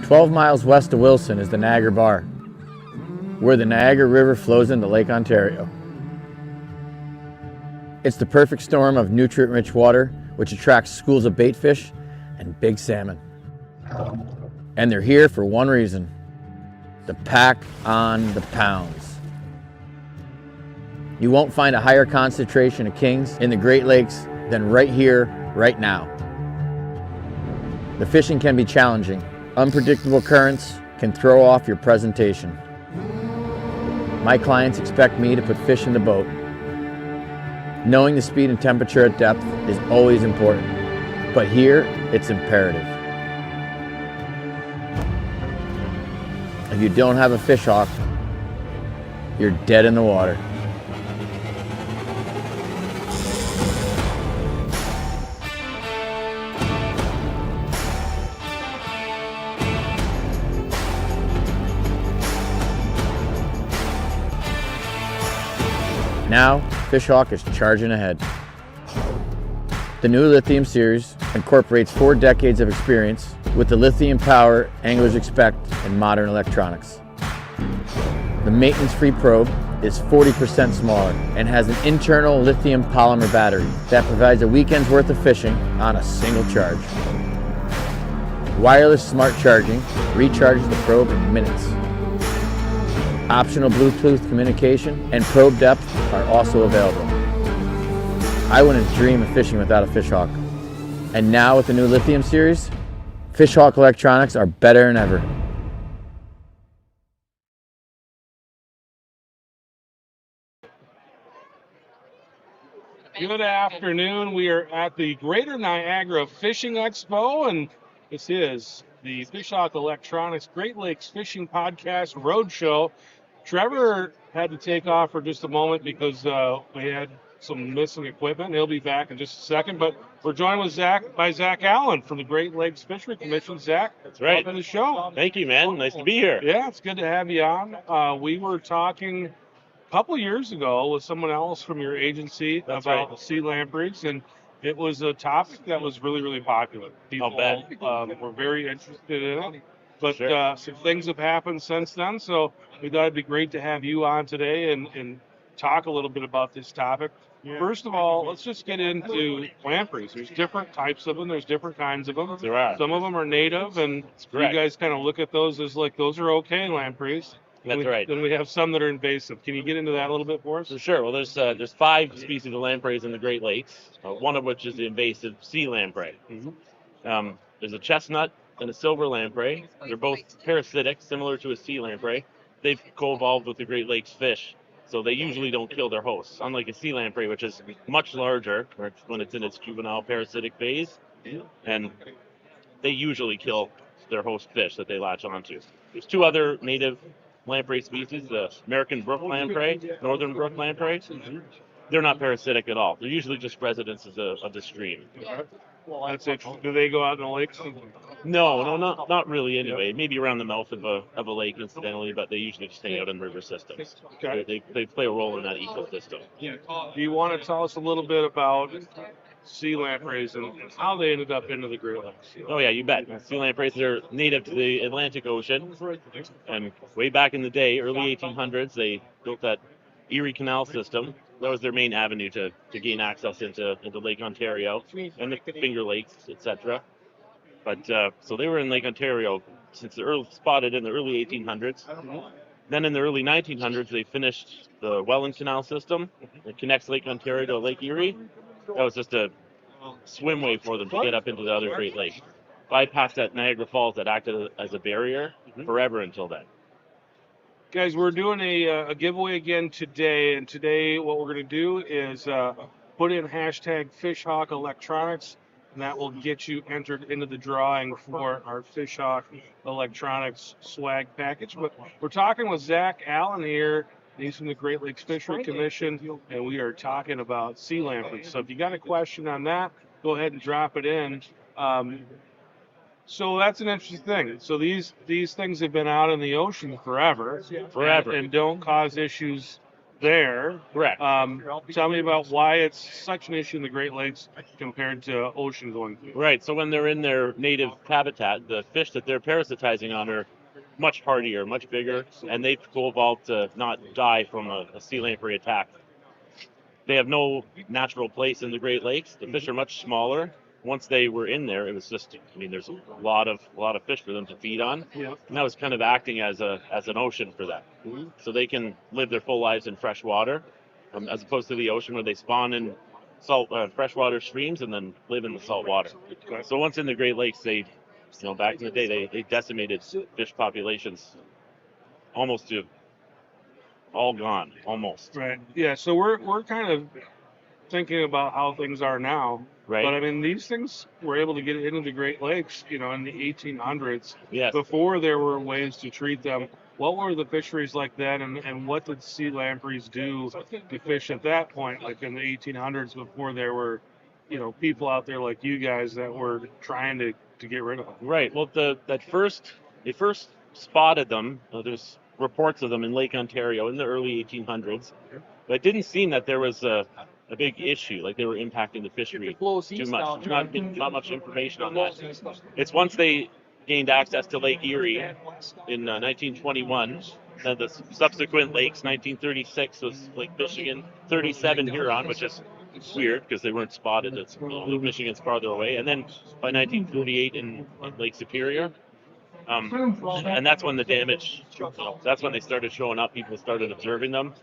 12 miles west of Wilson is the Niagara Bar, where the Niagara River flows into Lake Ontario. It's the perfect storm of nutrient-rich water, which attracts schools of bait fish and big salmon. And they're here for one reason: to pack on the pounds. You won't find a higher concentration of kings in the Great Lakes than right here, right now. The fishing can be challenging. Unpredictable currents can throw off your presentation. My clients expect me to put fish in the boat. Knowing the speed and temperature at depth is always important, but here it's imperative. If you don't have a fish hawk, you're dead in the water. Now, Fishhawk is charging ahead. The new Lithium series incorporates 4 decades of experience with the lithium power anglers expect in modern electronics. The maintenance-free probe is 40% smaller and has an internal lithium polymer battery that provides a weekend's worth of fishing on a single charge. Wireless smart charging recharges the probe in minutes. Optional Bluetooth communication and probe depth are also available. I wouldn't dream of fishing without a Fishhawk. And now with the new Lithium series, Fishhawk electronics are better than ever. Good afternoon. We are at the Greater Niagara Fishing Expo, and this is the Fishhawk Electronics Great Lakes Fishing Podcast Roadshow. Trevor had to take off for just a moment because we had some missing equipment. He'll be back in just a second, but we're joined with Zak Allen from the Great Lakes Fishery Commission. Zak, that's right. Welcome to the show. Thank you, man. Nice to be here. Yeah, it's good to have you on. We were talking a couple years ago with someone else from your agency about sea lampreys, and it was a topic that was really, really popular. People were very interested in it. But some things have happened since then, so we thought it'd be great to have you on today and talk a little bit about this topic. Yeah. First of all, let's just get into lampreys. There's different types of them. There's different kinds of them. There are. Some of them are native, and you guys kind of look at those as like, those are okay lampreys. That's right. Then we have some that are invasive. Can you get into that a little bit for us? Sure. Well, there's 5 species of lampreys in the Great Lakes, one of which is the invasive sea lamprey. Mm-hmm. There's a chestnut and a silver lamprey. They're both parasitic, similar to a sea lamprey. They've co-evolved with the Great Lakes fish, so they usually don't kill their hosts, unlike a sea lamprey, which is much larger when it's in its juvenile parasitic phase, and they usually kill their host fish that they latch onto. There's 2 other native lamprey species, the American brook lamprey, northern brook lamprey. They're not parasitic at all. They're usually just residents of the stream. Well, that's interesting. Do they go out in the lakes? No, not really. Anyway, maybe around the mouth of a lake, incidentally, but they usually just hang out in river systems. Okay. They play a role in that ecosystem. Do you want to tell us a little bit about sea lampreys and how they ended up into the Great Lakes? Oh yeah, you bet. Sea lampreys are native to the Atlantic Ocean, and way back in the day, early 1800s, they built that Erie Canal system. That was their main avenue to gain access into Lake Ontario and the Finger Lakes, etc. But so they were in Lake Ontario spotted in the early 1800s. Then in the early 1900s, they finished the Welland Canal system. It connects Lake Ontario to Lake Erie. That was just a swimway for them to get up into the other Great Lakes. Bypassed that Niagara Falls that acted as a barrier forever until then. Guys, we're doing a giveaway again today, and today what we're going to do is put in hashtag Fishhawk Electronics, and that will get you entered into the drawing for our Fishhawk Electronics swag package. But we're talking with Zak Allen here. He's from the Great Lakes Fishery Commission, and we are talking about sea lampreys. So if you got a question on that, go ahead and drop it in. So that's an interesting thing. So these things have been out in the ocean forever, and don't cause issues there. Correct. Tell me about why it's such an issue in the Great Lakes compared to ocean going through. Right. So when they're in their native habitat, the fish that they're parasitizing on are much hardier, much bigger, and they've evolved to not die from a sea lamprey attack. They have no natural place in the Great Lakes. The fish are much smaller. Once they were in there, it was just, I mean, there's a lot of fish for them to feed on, Yeah. and that was kind of acting as an ocean for them. So they can live their full lives in fresh water, as opposed to the ocean where they spawn in freshwater streams and then live in the salt water. So once in the Great Lakes, back in the day, they decimated fish populations almost to all gone, almost. Right. Yeah. So we're kind of thinking about how things are now. Right. But I mean, these things were able to get into the Great Lakes, in the 1800s. Yes. Before there were ways to treat them. What were the fisheries like then, and what did sea lampreys do to fish at that point, like in the 1800s, before there were, people out there like you guys that were trying to get rid of them? Right. Well, they first spotted them. There's reports of them in Lake Ontario in the early 1800s, but it didn't seem that there was a big issue, like they were impacting the fishery too much. Not much information on that. It's once they gained access to Lake Erie in 1921, then the subsequent lakes. 1936 was Lake Michigan, 37 Huron, which is weird because they weren't spotted. Lake Michigan's farther away, and then by 1938 in Lake Superior. And that's when the damage, that's when they started showing up. People started observing them,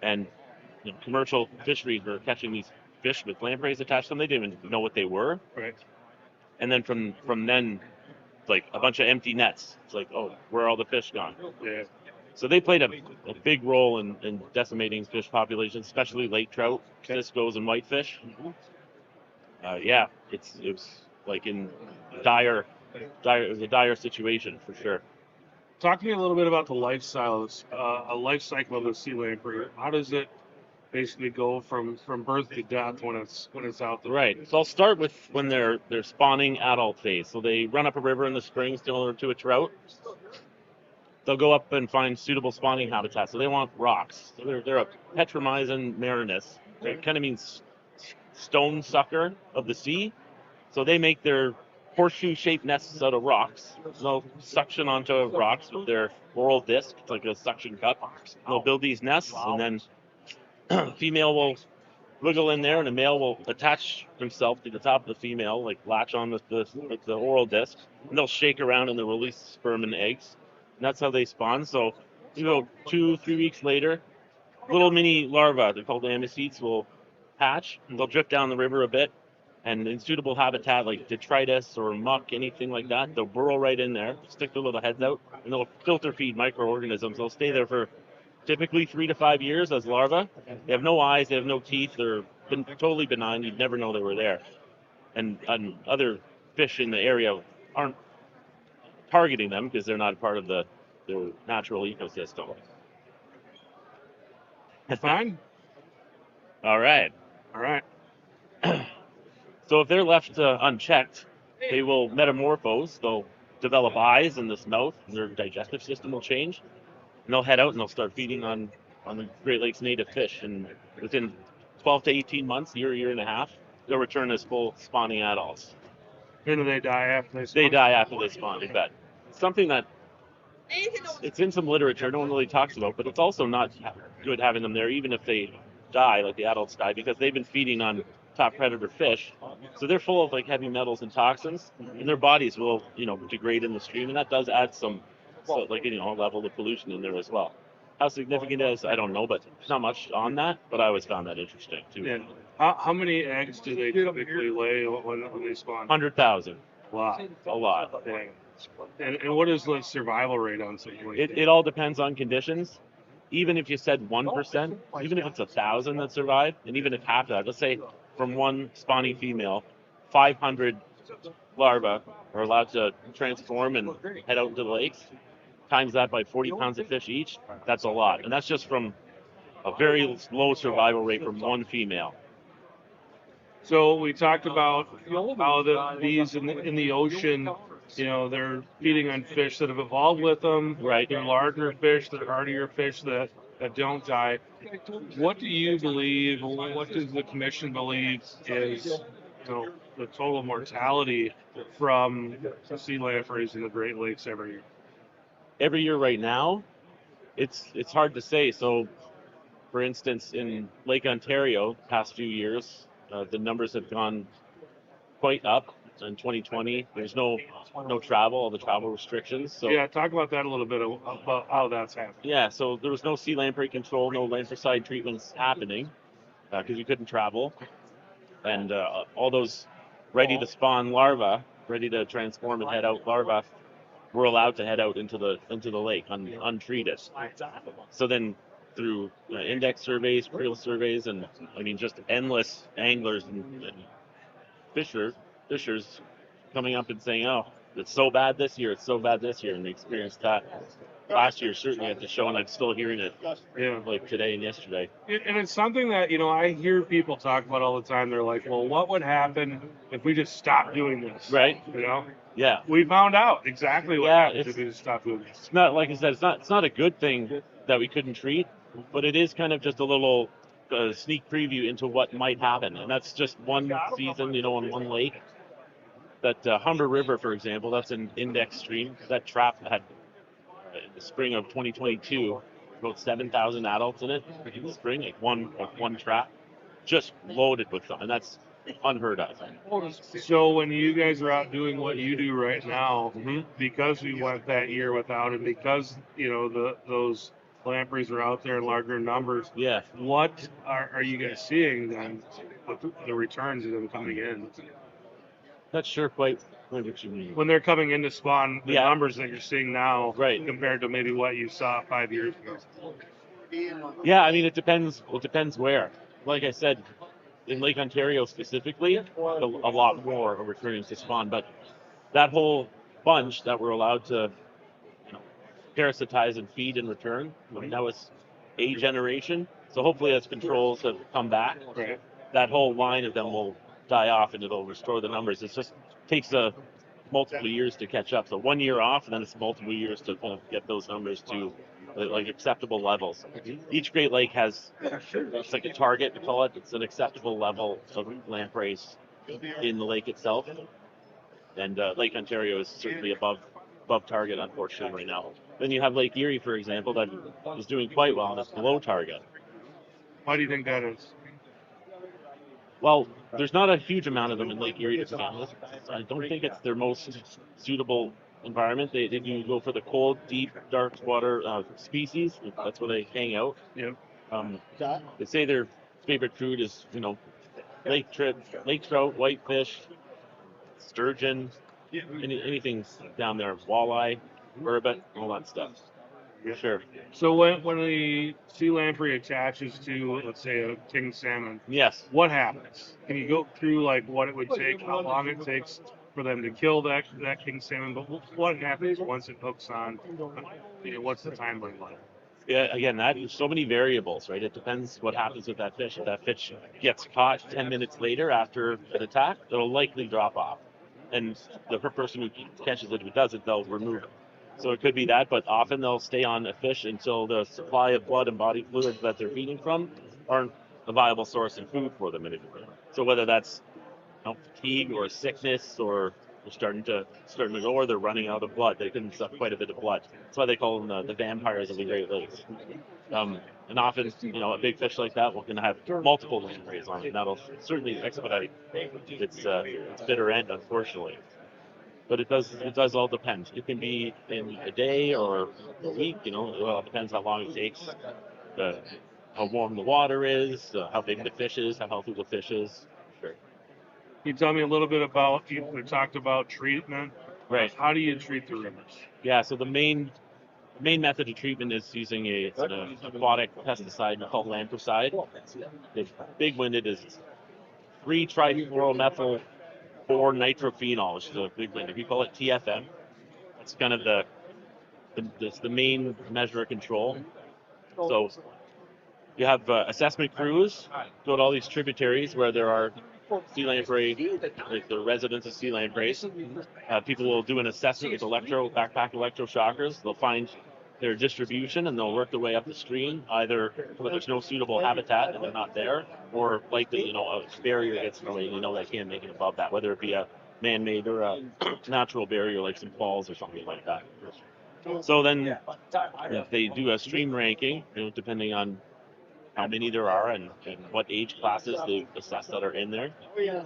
and commercial fisheries were catching these fish with lampreys attached to them. They didn't even know what they were. Right. And then from then, like a bunch of empty nets. It's like, oh, where are all the fish gone? Yeah. So they played a big role in decimating fish populations, especially lake trout, ciscos, and whitefish. Yeah, it was like in it was a dire situation for sure. Talk to me a little bit about the lifestyle, a life cycle of a sea lamprey. How does it basically go from birth to death when it's out there? Right. So I'll start with when they're spawning adult phase. So they run up a river in the spring similar to a trout. They'll go up and find suitable spawning habitat. So they want rocks. So they're a Petromyzon marinus. It kind of means stone sucker of the sea. So they make their horseshoe-shaped nests out of rocks. They'll suction onto rocks with their oral disc. It's like a suction cup. They'll build these nests, and then female will wiggle in there, and a male will attach himself to the top of the female, like latch on with the oral disc, and they'll shake around and they'll release sperm and eggs. And that's how they spawn. So 2-3 weeks later, little mini larvae, they're called amicetes, will hatch, and they'll drift down the river a bit, and in suitable habitat like detritus or muck, anything like that, they'll burrow right in there, stick their little heads out, and they'll filter feed microorganisms. They'll stay there for typically 3 to 5 years as larvae. They have no eyes, they have no teeth, they're totally benign. You'd never know they were there. And other fish in the area aren't targeting them because they're not part of their natural ecosystem. Fine. All right. So if they're left unchecked, they will metamorphose. They'll develop eyes in this mouth, and their digestive system will change. And they'll head out and they'll start feeding on the Great Lakes native fish. And within 12 to 18 months, year and a half, they'll return as full spawning adults. And do they die after they spawn? They die after they spawn, you bet. It's something that it's in some literature no one really talks about, but it's also not good having them there, even if they die, like the adults die, because they've been feeding on top predator fish. So they're full of like heavy metals and toxins, and their bodies will, degrade in the stream, and that does add some level of pollution in there as well. How significant it is, I don't know, but not much on that, but I always found that interesting too. Yeah. How many eggs do they typically lay when they spawn? 100,000. Wow. A lot. Dang. And what is the survival rate on something like that? It all depends on conditions. Even if you said 1%, even if it's 1,000 that survive, and even if half of that, let's say from one spawning female, 500 larvae are allowed to transform and head out into the lakes, times that by 40 pounds of fish each, that's a lot. And that's just from a very low survival rate from one female. So we talked about how these in the ocean they're feeding on fish that have evolved with them. Right. They're larger fish, they're hardier fish that don't die. What do you believe, or what does the commission believe is, the total mortality from sea lampreys in the Great Lakes every year? Every year right now, it's hard to say. So, for instance, in Lake Ontario, past few years, the numbers have gone quite up. In 2020, there's no travel, all the travel restrictions. So Yeah, talk about that a little bit, about how that's happening. yeah, so there was no sea lamprey control, no lampricide treatments happening because we couldn't travel, and all those ready to spawn larvae, ready to transform and head out larvae, were allowed to head out into the lake untreated. So then through index surveys, creel surveys, and I mean just endless anglers and fishers coming up and saying, "Oh, it's so bad this year. It's so bad this year," and we experienced that last year certainly at the show, and I'm still hearing it like today and yesterday. And it's something that I hear people talk about all the time. They're like, "Well, what would happen if we just stopped doing this?" Right. Yeah. We found out exactly what happens if we just stop doing this. It's not, like I said, it's not a good thing that we couldn't treat, but it is kind of just a little sneak preview into what might happen, and that's just one season, on one lake. That Humber River, for example, that's an index stream. That trap had in the spring of 2022 about 7,000 adults in it in the spring, like one trap, just loaded with them, and that's unheard of. So when you guys are out doing what you do right now, because we went that year without it, because those lampreys are out there in larger numbers. Yeah. What are you guys seeing then with the returns of them coming in? Not sure quite what you mean. When they're coming in to spawn, the numbers that you're seeing now, compared to maybe what you saw 5 years ago. Yeah, I mean it depends. It depends where. Like I said, in Lake Ontario specifically, a lot more are returning to spawn. But that whole bunch that were allowed to, parasitize and feed in return, that was a generation. So hopefully as controls have come back, that whole line of them will die off and it'll restore the numbers. It just takes multiple years to catch up. So 1 year off, and then it's multiple years to kind of get those numbers to like acceptable levels. Each Great Lake has, it's like a target, we call it. It's an acceptable level of lampreys in the lake itself. And Lake Ontario is certainly above target, unfortunately, right now. Then you have Lake Erie, for example, that is doing quite well and is below target. Why do you think that is? Well, there's not a huge amount of them in Lake Erie to begin with. I don't think it's their most suitable environment. They do go for the cold, deep, dark water species. That's where they hang out. Yeah. They say their favorite food is, lake trout, whitefish, sturgeon, anything down there, walleye, burbot, all that stuff. Sure. So when a sea lamprey attaches to, let's say, a king salmon, yes, what happens? Can you go through like what it would take, how long it takes for them to kill that king salmon? But what happens once it hooks on? What's the timeline like? Yeah, again, there's so many variables, right? It depends what happens with that fish. If that fish gets caught 10 minutes later after an attack, it'll likely drop off. And the person who catches it, who does it, they'll remove it. So it could be that, but often they'll stay on a fish until the supply of blood and body fluids that they're feeding from aren't a viable source of food for them anymore. So whether that's fatigue or sickness, or they're starting to go, or they're running out of blood, they can suck quite a bit of blood. That's why they call them the vampires of the Great Lakes. And often, a big fish like that will have multiple lampreys on it, and that'll certainly expedite its bitter end, unfortunately. But it does all depend. It can be in a day or a week. It all depends how long it takes, how warm the water is, how big the fish is, how healthy the fish is. Sure. Can you tell me a little bit about, we talked about treatment. Right. How do you treat the rivers? Yeah, so the main method of treatment is using an aquatic pesticide called Lampreys. The big winded is 3-trifluoromethyl 4-nitrophenol, which is a big winded. We call it TFM. It's kind of the main measure of control. So you have assessment crews go to all these tributaries where there are sea lamprey, like the residents of sea lampreys. People will do an assessment with backpack electroshockers. They'll find their distribution and they'll work their way up the stream, either where there's no suitable habitat and they're not there, or likely, a barrier gets in the way, they can't make it above that, whether it be a man-made or a natural barrier like some falls or something like that. So then if they do a stream ranking, depending on how many there are and what age classes they assess that are in there, and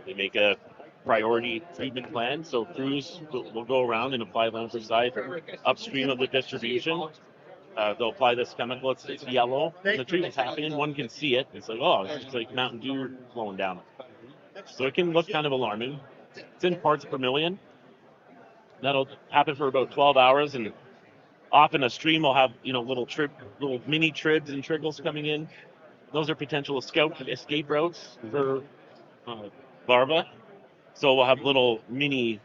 they make a priority treatment plan. So crews will go around and apply lampricide upstream of the distribution. They'll apply this chemical. It's yellow. And the treatment's happening. One can see it. It's like, oh, it's like Mountain Dew flowing down. So it can look kind of alarming. It's in parts per million. That'll happen for about 12 hours, and often a stream will have, little mini tribs and trickles coming in. Those are potential escape routes for larvae. So we'll have little mini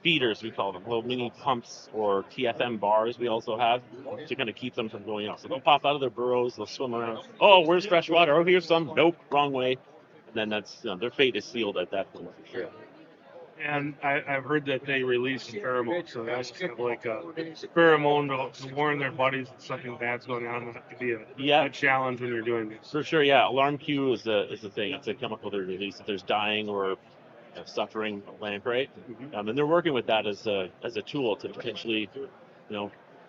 feeders, we call them, little mini pumps or TFM bars we also have to kind of keep them from going out. So they'll pop out of their burrows, they'll swim around. Oh, where's fresh water? Oh, here's some. Nope, wrong way. And then that's their fate is sealed at that point for sure. And I've heard that they release pheromones, so that's kind of like a pheromone to warn their buddies that something bad's going on. And that could be a challenge when you're doing this. For sure, yeah. Alarm cue is the thing. It's a chemical they release if there's dying or suffering lamprey. And they're working with that as a tool to potentially,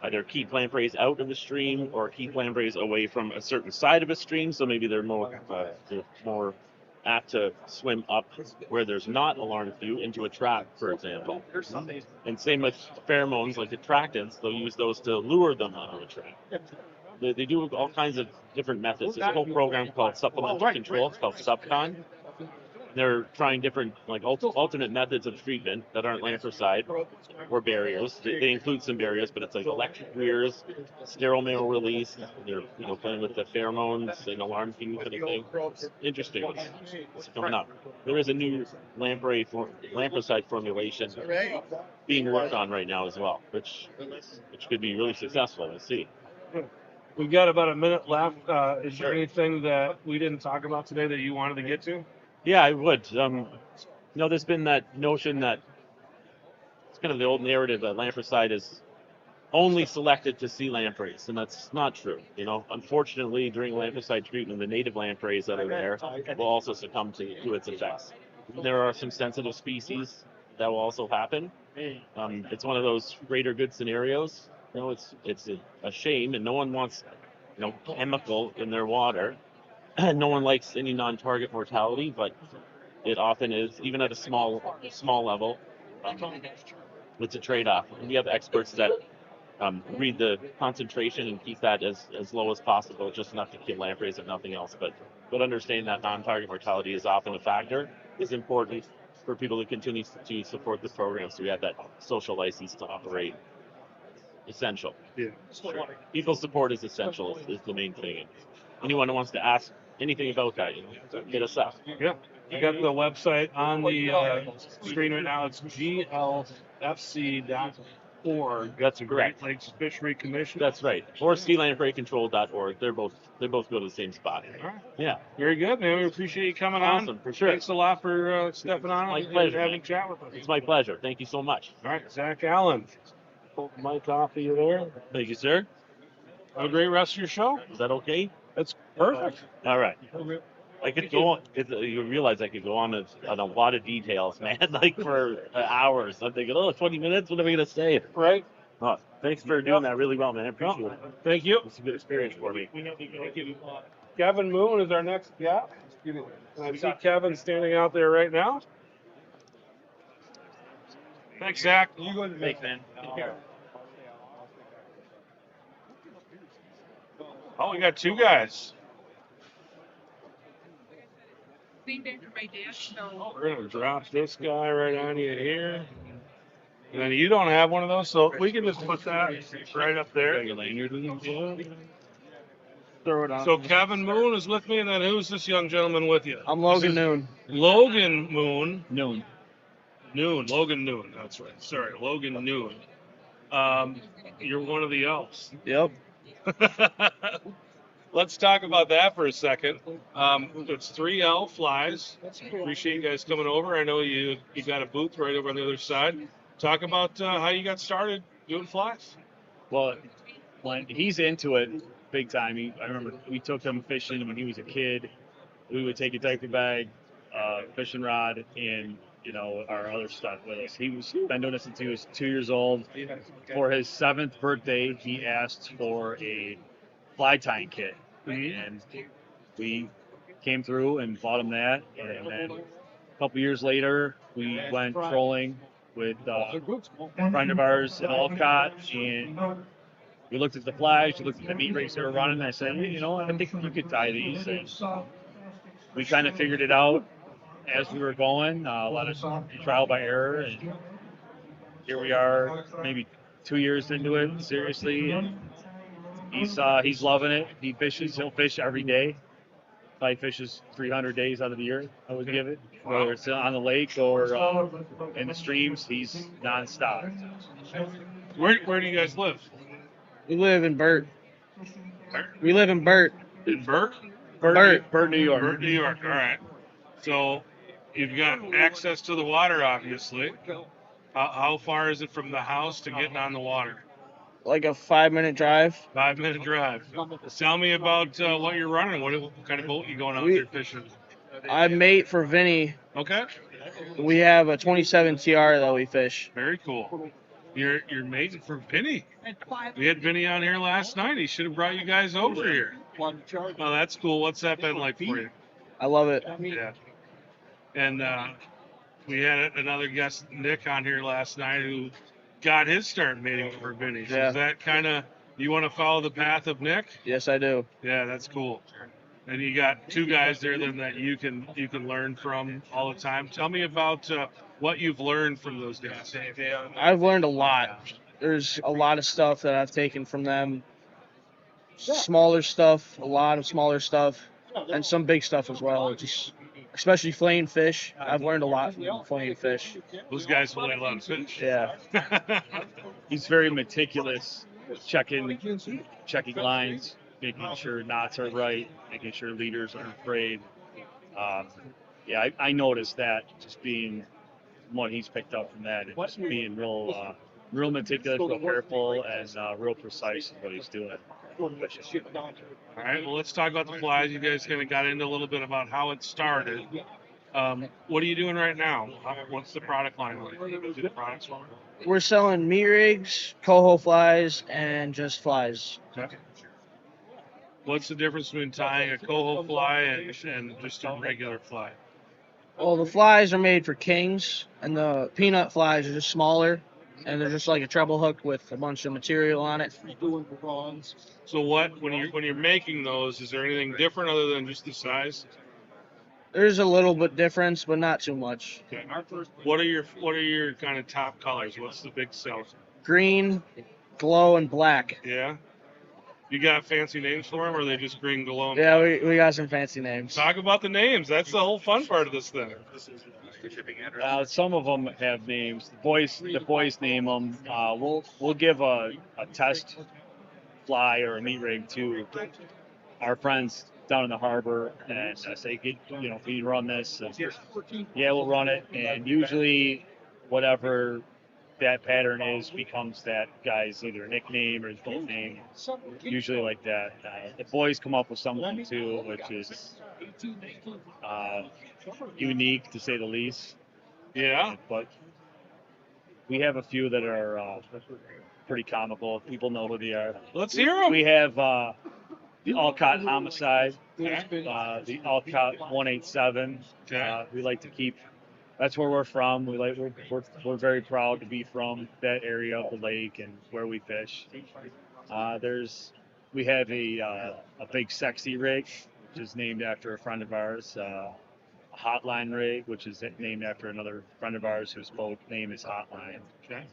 either keep lampreys out of the stream or keep lampreys away from a certain side of a stream. So maybe they're more apt to swim up where there's not alarm cue into a trap, for example. And same with pheromones, like attractants, they'll use those to lure them out of a trap. They do all kinds of different methods. There's a whole program called supplemental control. It's called SubCon. They're trying different, alternate methods of treatment that aren't lampricide or barriers. They include some barriers, but it's like electric weirs, sterile male release. They're playing with the pheromones and alarm cue kind of thing. Interesting. It's coming up. There is a new lampricide formulation being worked on right now as well, which could be really successful. We'll see. We've got about a minute left. Is there anything that we didn't talk about today that you wanted to get to? Yeah, I would. There's been that notion that it's kind of the old narrative that lampricide is only selected to sea lampreys, and that's not true. Unfortunately, during lampricide treatment, the native lampreys that are there will also succumb to its effects. There are some sensitive species that will also happen. It's one of those greater good scenarios. It's a shame, and no one wants chemical in their water. No one likes any non-target mortality, but it often is, even at a small level. It's a trade-off. And we have experts that read the concentration and keep that as low as possible, just enough to kill lampreys if nothing else. But understanding that non-target mortality is often a factor is important for people to continue to support the program. So we have that social license to operate. Essential. Yeah. Sure. People support is essential is the main thing. Anyone who wants to ask anything about that, hit us up. Yeah. You got the website on the screen right now. It's glfc.org. That's correct. Great Lakes Fishery Commission. That's right. Or sealampreycontrol.org. They both go to the same spot. All right. Yeah. Very good, man. We appreciate you coming on. Awesome, for sure. Thanks a lot for stepping on My and pleasure, having man. a chat with us. It's my pleasure. Thank you so much. All right, Zak Allen. My coffee there. Thank you, sir. Have a great rest of your show. Is that okay? That's perfect. All right. I could go on. You realize I could go on a lot of details, man, for hours. I'm thinking, 20 minutes? What am I going to say? Right? Oh, thanks for doing that really well, man. I appreciate it. Thank you. It's a good experience for me. Thank you. Kevin Moon is our next guest. And I see Kevin standing out there right now. Thanks, Zak. Thanks, man. Take care. Oh, we got two guys. We're going to drop this guy right on you here. And then you don't have one of those, so we can just put that right up there. Throw it on. So Kevin Moon is with me, and then who's this young gentleman with you? I'm Logan Noon. Logan Moon. Noon. Logan Noon, that's right. Sorry, Logan Noon. You're one of the elves. Yep. let's talk about that for a second. It's 3L flies. Appreciate you guys coming over. I know you got a booth right over on the other side. Talk about how you got started doing flies. Well, when he's into it big time. I remember we took him fishing when he was a kid. We would take a diaper bag, fishing rod, and our other stuff with us. He's been doing this since he was 2 years old. For his 7th birthday, he asked for a fly tying kit, and we came through and bought him that. And then a couple years later, we went trolling with a friend of ours in Olcott, and we looked at the flags, we looked at the meat race they were running, and I said, I think you could tie these. And we kind of figured it out as we were going, a lot of trial by error, and here we are, maybe 2 years into it, seriously. And he's loving it. He'll fish every day. Probably fishes 300 days out of the year, I would give it. Whether it's on the lake or in the streams, he's nonstop. Where do you guys live? We live in Burt. We live in Burt. In Burke? Burt, New York. Burt, New York. All right. So you've got access to the water, obviously. How far is it from the house to getting on the water? Like a 5-minute drive. 5-minute drive. Tell me about what you're running. What kind of boat you going out there fishing? I mate for Vinny. Okay. We have a 27 TR that we fish. Very cool. You're mating for Vinny. We had Vinny on here last night. He should have brought you guys over here. Oh, that's cool. What's that been like for you? I love it. Yeah. And we had another guest, Nick, on here last night who got his start mating for Vinny. So Yeah. is that kind of, you want to follow the path of Nick? Yes, I do. Yeah, that's cool. And you got 2 guys there then that you can learn from all the time. Tell me about what you've learned from those guys. I've learned a lot. There's a lot of stuff that I've taken from them. Smaller stuff, a lot of smaller stuff, and some big stuff as well. Just especially filleting fish. I've learned a lot from filleting fish. Those guys really love fish. Yeah. He's very meticulous, checking lines, making sure knots are right, making sure leaders aren't frayed. I noticed that just being what he's picked up from that, and just being real meticulous, real careful, and real precise in what he's doing. All right, well, let's talk about the flies. You guys kind of got into a little bit about how it started. What are you doing right now? What's the product line like? Do the products for me? We're selling meat rigs, coho flies, and just flies. Okay. What's the difference between tying a coho fly and just a regular fly? Well, the flies are made for kings, and the peanut flies are just smaller, and they're just like a treble hook with a bunch of material on it. So when you're making those, is there anything different other than just the size? There's a little bit difference, but not too much. Okay. What are your kind of top colors? What's the big sell? Green, glow, and black. Yeah. You got fancy names for them, or are they just green glow? Yeah, we got some fancy names. Talk about the names. That's the whole fun part of this thing. Some of them have names. The boys name them. We'll give a test fly or a meat rig to our friends down in the harbor, and I say, can you run this? And, yeah, we'll run it. And usually, whatever that pattern is becomes that guy's either nickname or his boat name. Usually like that. The boys come up with something too, which is unique to say the least. Yeah. But we have a few that are pretty comical. People know who they are. Let's hear them. We have the Alcott Homicide, the Alcott 187. Okay. We like to keep. That's where we're from. We're very proud to be from that area of the lake and where we fish. We have a big sexy rig, which is named after a friend of ours. A hotline rig, which is named after another friend of ours whose boat name is Hotline. Okay.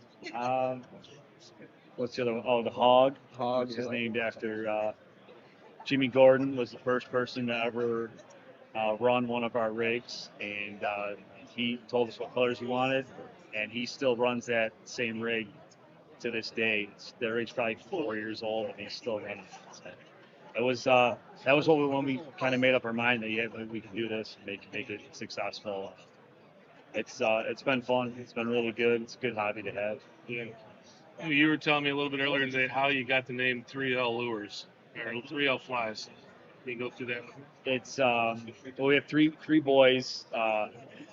What's the other one? Oh, the Hog. Hog, Which is named after Jimmy Gordon was the first person to ever run one of our rigs, and he told us what colors he wanted, and he still runs that same rig to this day. The rig's probably 4 years old, and he's still running it. it was that was when we kind of made up our mind that we can do this and make it successful. It's been fun. It's been really good. It's a good hobby to have. Yeah. You were telling me a little bit earlier today how you got the name 3L Lures or 3L Flies. Can you go through that? It's well, we have three boys,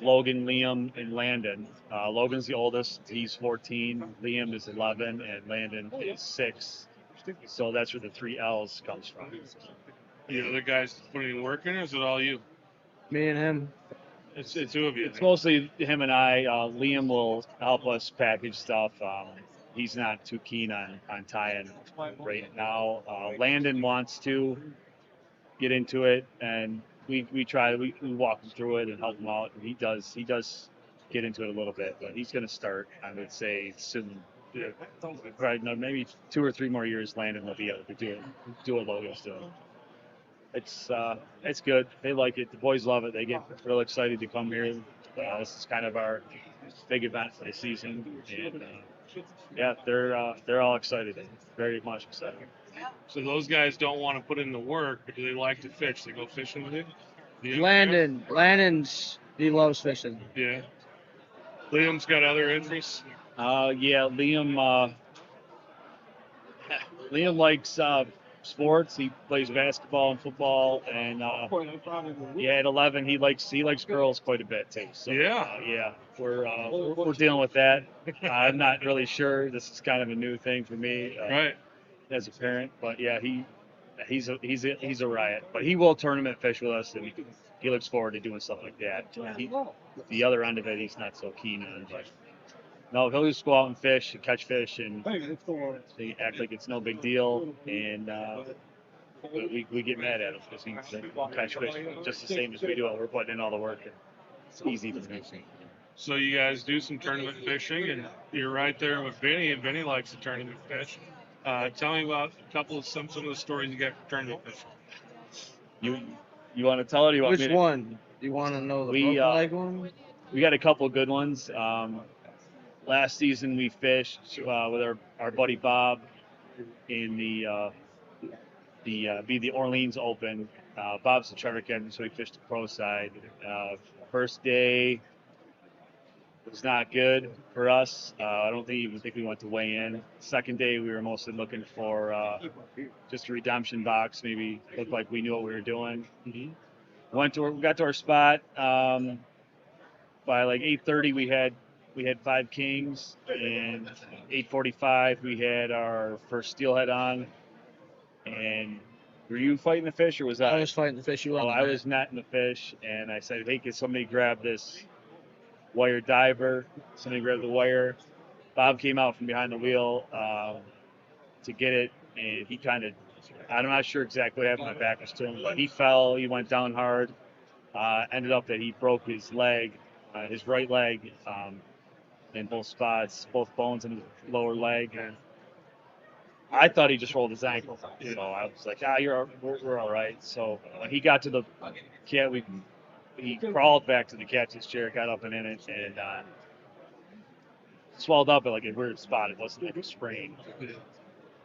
Logan, Liam, and Landon. Logan's the oldest. He's 14. Liam is 11, and Landon is 6. So that's where the 3 L's comes from. The other guys putting any work in, or is it all you? Me and him. It's the two of you. It's mostly him and I. Liam will help us package stuff. He's not too keen on tying right now. Landon wants to get into it, and we walk him through it and help him out. And he does get into it a little bit, but he's going to start, I would say, soon. Right, no, maybe 2 or 3 more years. Landon will be able to do what Logan's doing. It's good. They like it. The boys love it. They get real excited to come here. This is kind of our big event for the season, and yeah, they're all excited, very much excited. So those guys don't want to put in the work, but do they like to fish? They go fishing with you? Landon's he loves fishing. Yeah. Liam's got other interests? Yeah, Liam likes sports. He plays basketball and football, and at 11 he likes girls quite a bit too. So yeah, we're dealing with that. I'm not really sure. This is kind of a new thing for me, Right. as a parent. But yeah, he's a riot. But he will tournament fish with us, and he looks forward to doing stuff like that. The other end of it, he's not so keen on. But no, he'll just go out and fish and catch fish, and they act like it's no big deal, and we get mad at him because he catch fish just the same as we do it. We're putting in all the work, and it's easy for him. So you guys do some tournament fishing, and you're right there with Vinny, and Vinny likes to tournament fish. Tell me about some of the stories you got for tournament fishing. You want to tell it? Or you want Which me to? one? You want to know the broken leg one? We got a couple good ones. Last season we fished with our buddy Bob in the Orleans Open. Bob's the charter captain, so we fished the pro side. First day was not good for us. I don't even think we went to weigh in. Second day we were mostly looking for just a redemption box, maybe looked like we knew what we were doing. We got to our spot. By like 8:30 we had 5 kings, and 8:45 we had our first steelhead on. And were you fighting the fish, or was that? I was fighting the fish. You were on the I net. was netting the fish, and I said, "Hey, can somebody grab this wire diver?" Somebody grabbed the wire. Bob came out from behind the wheel to get it, and he I'm not sure exactly what happened. My back was to him, but he fell. He went down hard. Ended up that he broke his leg, his right leg. In both spots, both bones in his lower leg. And I thought he just rolled his ankle. So I was like, we're all right. So when he got to the cat, he crawled back to the captain's chair, got up and in it, and swelled up at like a weird spot. It wasn't like a sprain.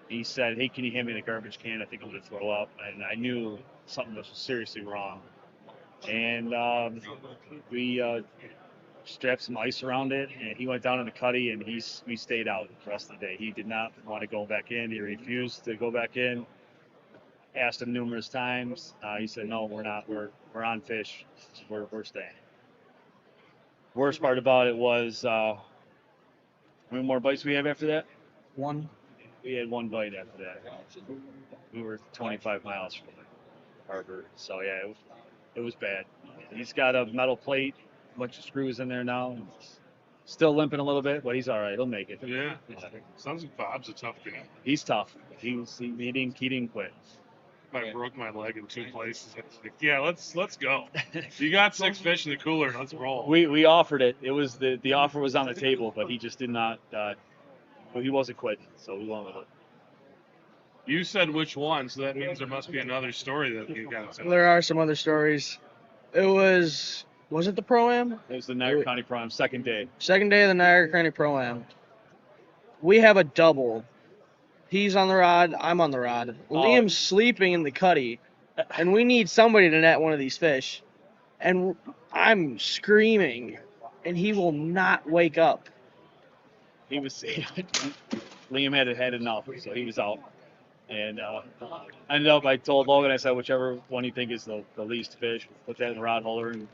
He said, "Hey, can you hand me the garbage can? I think I'm going to throw up." And I knew something was seriously wrong. And we strapped some ice around it, and he went down in the cuddy, and we stayed out the rest of the day. He did not want to go back in. He refused to go back in. Asked him numerous times. He said, "No, we're not. We're on fish. We're staying." Worst part about it was, how many more bites we have after that? One. We had 1 bite after that. We were 25 miles from the harbor, so yeah, it was bad. He's got a metal plate, a bunch of screws in there now. Still limping a little bit, but he's all right. He'll make it. Yeah. Sounds like Bob's a tough guy. He's tough. He didn't quit. I broke my leg in 2 places. Like, yeah, let's go. You got 6 fish in the cooler. Let's roll. We offered it. It was the offer was on the table, but he just did not. He wasn't quitting, so we went with it. You said which one, so that means there must be another story that you got to tell. There are some other stories. It was it the Pro-Am? It was the Niagara County Pro-Am, second day. Second day of the Niagara County Pro-Am. We have a double He's on the rod. I'm on the rod. Oh. Liam's sleeping in the cuddy, and we need somebody to net one of these fish. And I'm screaming, and he will not wake up. He was Liam had enough, so he was out. And ended up, I told Logan, I said, whichever one you think is the least fish, put that in the rod holder. And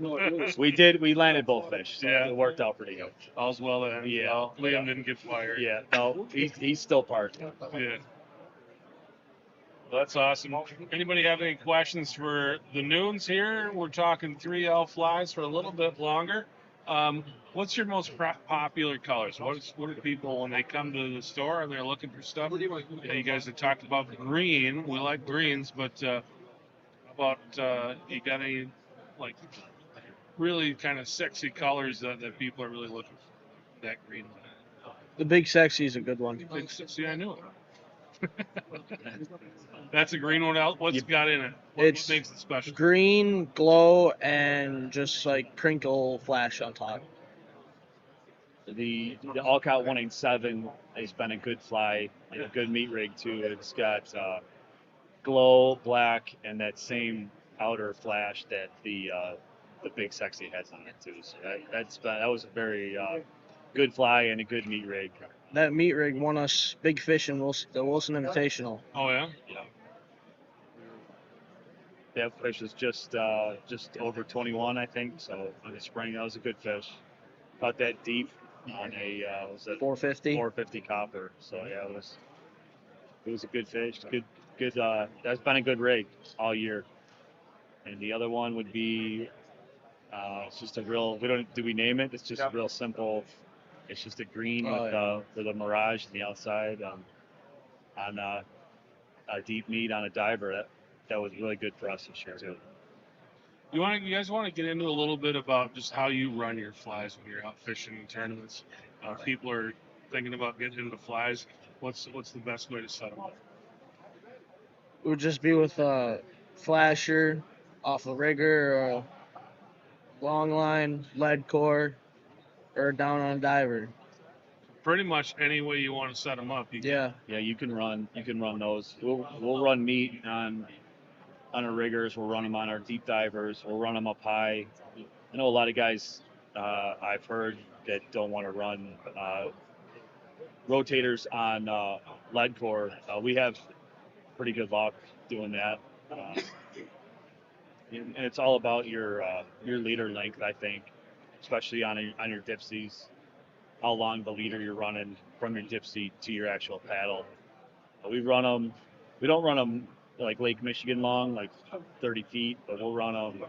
we landed both fish, so Yeah. it worked out pretty good. All's well that ends Yeah. well. Liam didn't get fired. Yeah, no, he's still parked. Yeah. Well, that's awesome. Anybody have any questions for the Noons here? We're talking 3L flies for a little bit longer. What's your most popular colors? What do people, when they come to the store and they're looking for stuff? Yeah, you guys have talked about green. We like greens, but about you got any like really kind of sexy colors that people are really looking for? That green. The Big Sexy is a good one. See, I knew it. That's a green one out. What's it got in it? What It's makes it special? green, glow, and just like crinkle flash on top. The Alcott 187 has been a good fly and a good meat rig too. It's got glow, black, and that same outer flash that the Big Sexy has on it too. So that was a very good fly and a good meat rig. That meat rig won us big fish in the Wilson Invitational. Oh yeah. Yeah. That fish was just over 21, I think. So in the spring, that was a good fish. About that deep on a was it 450. 450 copper. So yeah, it was a good fish. Good. That's been a good rig all year. And the other one would be it's just a real. Do we name it? It's just a real simple. It's just a green with a mirage on the outside on a deep meat on a diver. That was really good for us this year too. You guys want to get into a little bit about just how you run your flies when you're out fishing in tournaments? People are thinking about getting into flies. What's the best way to set them up? It would just be with a flasher off a rigger or a long line, lead core, or down on a diver. Pretty much any way you want to set them up. Yeah. Yeah, you can run those. We'll run meat on our riggers. We'll run them on our deep divers. We'll run them up high. I know a lot of guys I've heard that don't want to run rotators on lead core. We have pretty good luck doing that. And it's all about your leader length, I think, especially on your dipsies. How long the leader you're running from your dipsy to your actual paddle. We run them. We don't run them like Lake Michigan long, like 30 feet, but we'll run them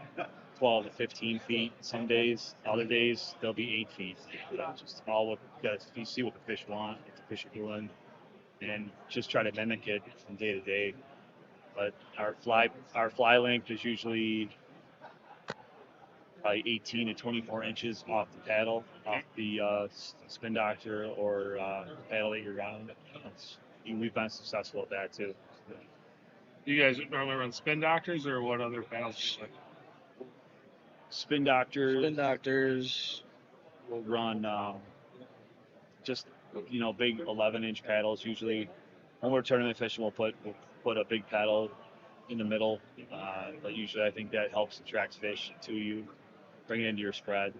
12 to 15 feet some days. Other days they'll be 8 feet. Just all what you see what the fish want, what the fish are doing, and just try to mimic it from day to day. But our fly length is usually probably 18 to 24 inches off the paddle, off the spin doctor or paddle that you're running. We've been successful at that too. You guys normally run spin doctors or what other paddles? Spin doctors. We'll run just big 11-inch paddles. Usually, when we're tournament fishing, we'll put a big paddle in the middle. But usually, I think that helps attract fish to you, bring it into your spread.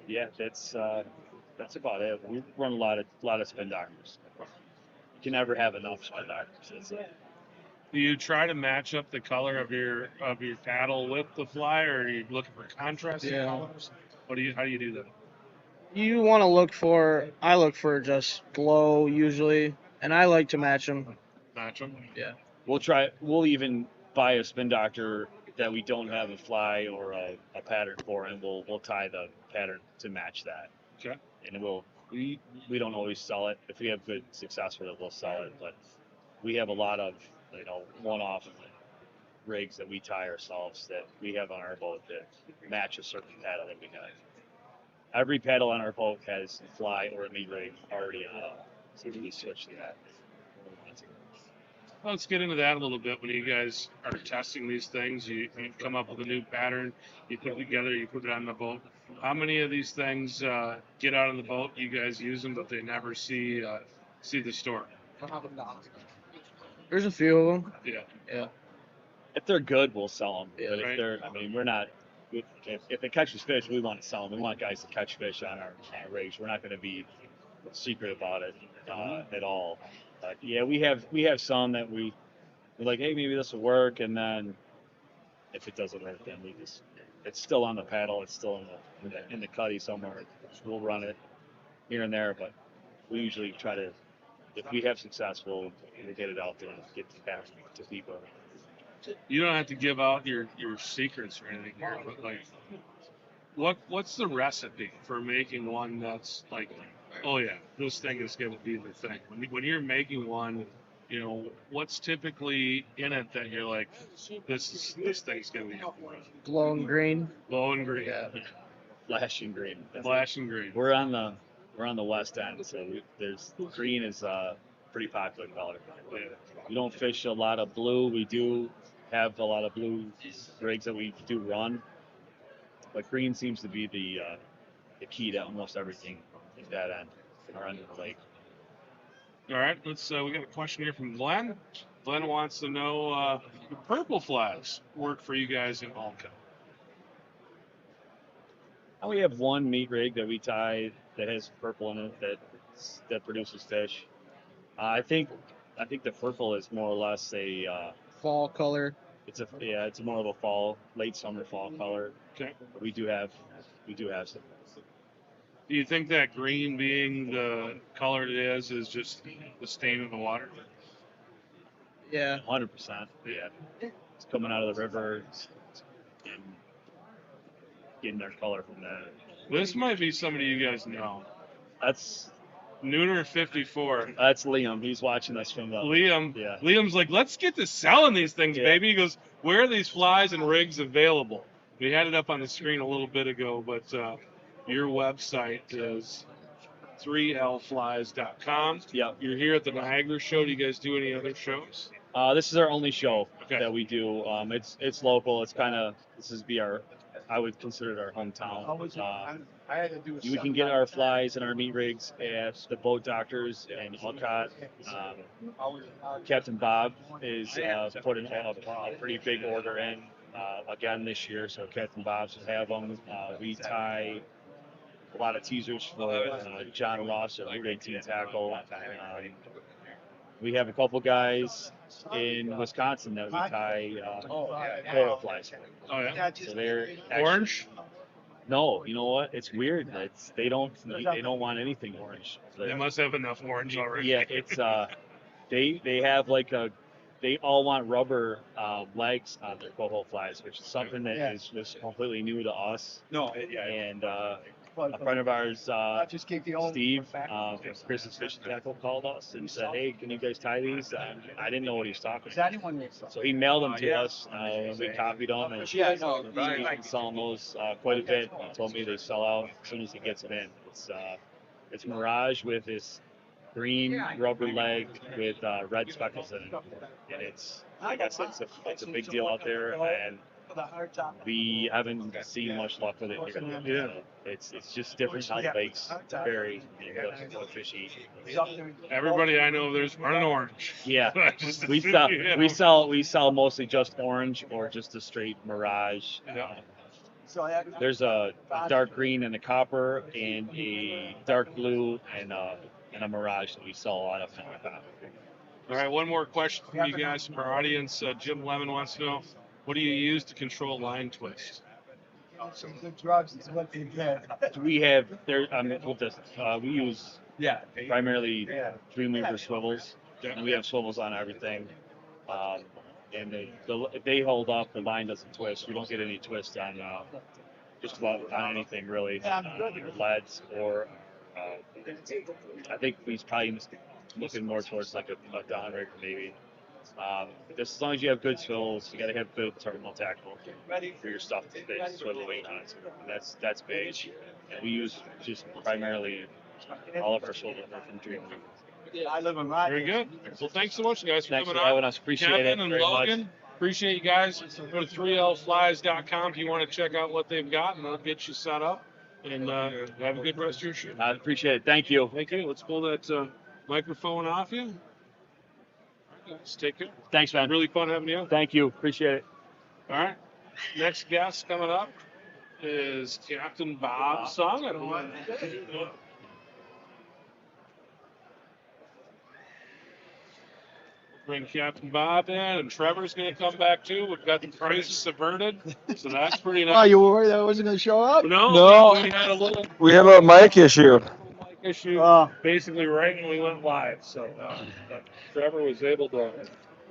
Yeah, that's about it. We run a lot of spin doctors. You can never have enough spin doctors. Do you try to match up the color of your paddle with the fly, or are you looking for contrasting colors? How do you do that? You want to I look for just glow usually, and I like to match them. Match them? Yeah. We'll even buy a spin doctor that we don't have a fly or a pattern for, and we'll tie the pattern to match that. Okay. And we don't always sell it. If we have good success with it, we'll sell it. But we have a lot of one-off rigs that we tie ourselves that we have on our boat that match a certain paddle that we have. Every paddle on our boat has a fly or a meat rig already on it, so we switch to that. Let's get into that a little bit. When you guys are testing these things, you come up with a new pattern, you put it together, you put it on the boat. How many of these things get out on the boat? You guys use them, but they never see the store. There's a few of them. Yeah. Yeah. If they're good, we'll sell them. Yeah. But if Right. they're, I mean, we're not. If it catches fish, we want to sell them. We want guys to catch fish on our rigs. We're not going to be secret about it at all. But yeah, we have some that we're like, hey, maybe this will work, and then if it doesn't work, then it's still on the paddle. It's still in the cuddy somewhere. We'll run it here and there, but we usually try to. If we have success, we'll get it out there and get it back to people. You don't have to give out your secrets or anything here, but like, what's the recipe for making one that's like, oh yeah, this thing is gonna be the thing. When you're making one, you know, what's typically in it that you're like, this thing's gonna be Glowing green. blowing green, Yeah. Flashing green. flashing green. We're on the west end, so there's green is a pretty popular color. Yeah. We don't fish a lot of blue. We do have a lot of blue rigs that we do run, but green seems to be the key to almost everything at that end or end of the lake. All right, let's. We got a question here from Glenn. Glenn wants to know the purple flags work for you guys in Alka. We have one meat rig that we tie that has purple in it that produces fish. I think the purple is more or less a Fall color. it's more of a late summer fall color. Okay. We do have some. Do you think that green being the color it is just the stain of the water? Yeah. 100%. Yeah, it's coming out of the river and getting their color from that. This might be somebody you guys know. That's Nooner54. Liam. He's watching us from the. Liam. Yeah. Liam's like, let's get to selling these things, Yeah. baby. He goes, where are these flies and rigs available? We had it up on the screen a little bit ago, but your website is 3lflies.com. Yeah. You're here at the Niagara show. Do you guys do any other shows? This is our only show Okay. that we do. It's local. It's kind of I would consider it our hometown. We can get our flies and our meat rigs at the Boat Doctors in Elcott. Captain Bob is putting a pretty big order in again this year, so Captain Bob's will have them. We tie a lot of teasers for John Ross at Route 18 Tackle. We have a couple guys in Wisconsin that we tie coral flies for. Oh, yeah. So they're Orange? No, you know what? It's weird. They don't want anything orange. They must have enough orange already. Yeah, it's they have they all want rubber legs on their coho flies, which is something that is just completely new to us. No, And a friend of ours, Steve from Chris's Fishing Tackle, called us and said, "Hey, can you guys tie these?" I didn't know what he was talking about. So he mailed them to us, and we copied them, and he's been selling those quite a bit. He told me they sell out as soon as he gets them in. It's Mirage with this green rubber leg with red speckles in it, and it's a big deal out there, and we haven't seen much luck with it here. Yeah. It's just different how the lakes vary and what fish eat. Everybody I know there's running orange. Yeah, Just we assume, sell we sell mostly just orange or just a straight Mirage. Yeah. There's a dark green and a copper and a dark blue and a Mirage that we sell a lot of. All right, one more question from you guys from our audience. Jim Lemon wants to know, what do you use to control line twist? some good drugs is what they get. We have we use Yeah. primarily Dreamweaver swivels, and we have swivels on everything. And they hold up. The line doesn't twist. We don't get any twist on just about on anything really. Leads or I think he's probably looking more towards like a down rig maybe. Just as long as you have good swivels, you got to have good terminal tackle for your stuff to stay swiveling on. That's big. And we use just primarily all of our swivels are from Dreamweaver. I live in my. Very good. Well, thanks so much, guys, for Thanks coming for having on. us. Appreciate Kevin it and very Logan, much. appreciate you guys. Go to 3lflies.com if you want to check out what they've got, and they'll get you set up. And have a good rest of your shoot. I appreciate it. Thank you. Thank you. Let's pull that microphone off you. Guys, take care. Thanks, man. Really fun having you. Thank you. Appreciate it. All right. Next guest coming up is Captain Bob Songin. Bring Captain Bob in, and Trevor's going to come back too. We've got the prices averted, so that's pretty nice. Oh, you were worried I wasn't going to show up? No, we had a little We have a mic issue. mic issue Oh. basically right when we went live, so but Trevor was able to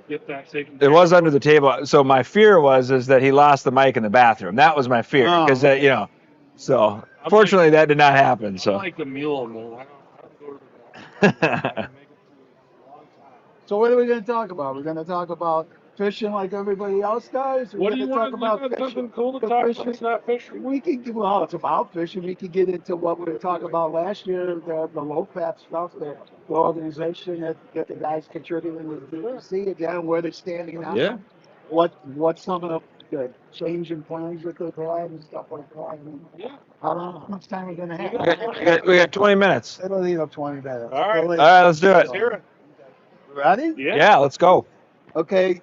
get that taken It care was under the table. So my fear is that he lost the mic in the bathroom. That was my fear, Oh. because So fortunately, that did not happen. of. So. I'm like the mule, man. I don't go to the So what are we going to talk about? We're going to talk about fishing like everybody else does? We're What do going you to want talk to about talk about? Something cool to the talk fishing. about? It's not fishing. We can, well, it's about fishing. We can get into what we were talking about last year, the low fat stuff, the organization that the guys contributed to the DEC, again, where they're standing now. Yeah. What some of the change in plans that they've had and stuff like that. I mean, Yeah. I don't know how much time we're going to We have. got 20 minutes. It'll lead up 20 minutes. All right. We'll All right, let's do Let's it. hear it. Ready? Yeah. Yeah, let's go. Okay,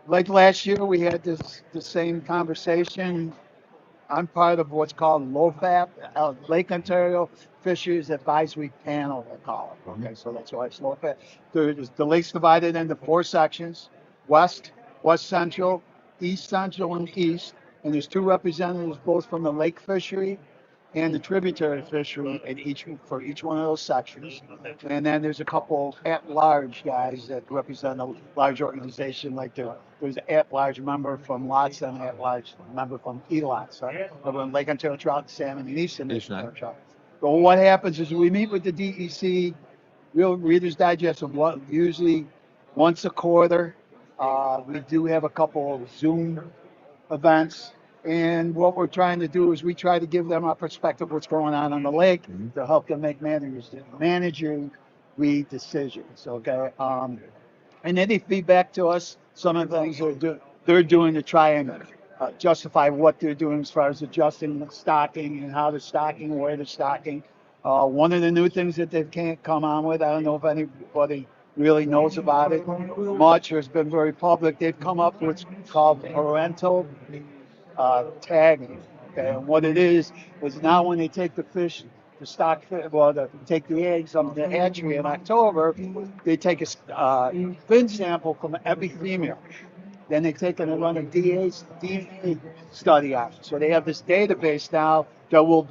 like last year, we had the same conversation. I'm part of what's called LOFAP, Lake Ontario Fisheries Advisory Panel, they call it. Okay, so that's why it's LOFAP. The lake's divided into 4 sections: west, west central, east central, and east. And there's 2 representatives, both from the lake fishery and the tributary fishery for each one of those sections. And then there's a couple at-large guys that represent a large organization, like there's an at-large member from Lots and an at-large member from ELOTS, right? Over in Lake Ontario Trout, Salmon, and Eastern Ontario Trout. But what happens is we meet with the DEC, real Reader's Digest, of what usually once a quarter. We do have a couple of Zoom events. And what we're trying to do is we try to give them our perspective of what's going on the lake to help them make managing decisions. Okay. And then they feedback to us some of the things they're doing to try and justify what they're doing as far as adjusting the stocking and how they're stocking, where they're stocking. One of the new things that they can't come on with, I don't know if anybody really knows about it much or has been very public. They've come up with what's called parental tagging. Okay, and what it is now when they take the fish, take the eggs on the hatchery in October, they take a fin sample from every female. Then they take and they run a DNA study on it. So they have this database now that will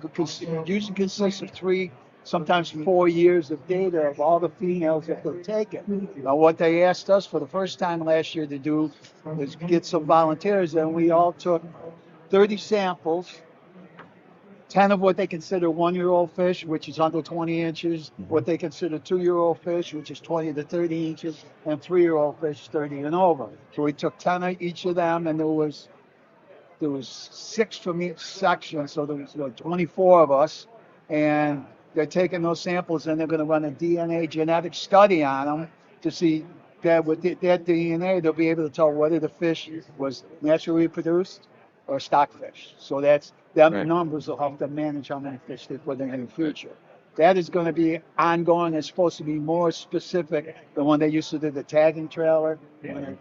usually consist of 3, sometimes 4 years of data of all the females that they've taken. Now, what they asked us for the first time last year to do was get some volunteers, and we all took 30 samples, 10 of what they consider 1-year-old fish, which is under 20 inches, what they consider 2-year-old fish, which is 20 to 30 inches, and 3-year-old fish, 30 and over. So we took 10 of each of them, and there was 6 from each section, so there was 24 of us, and they're taking those samples and they're going to run a DNA genetic study on them to see that with that DNA, they'll be able to tell whether the fish was naturally produced or stock fish. So them Right. numbers will help them manage how many fish they put in the future. That is going to be ongoing. It's supposed to be more specific than when they used to do the tagging trailer. When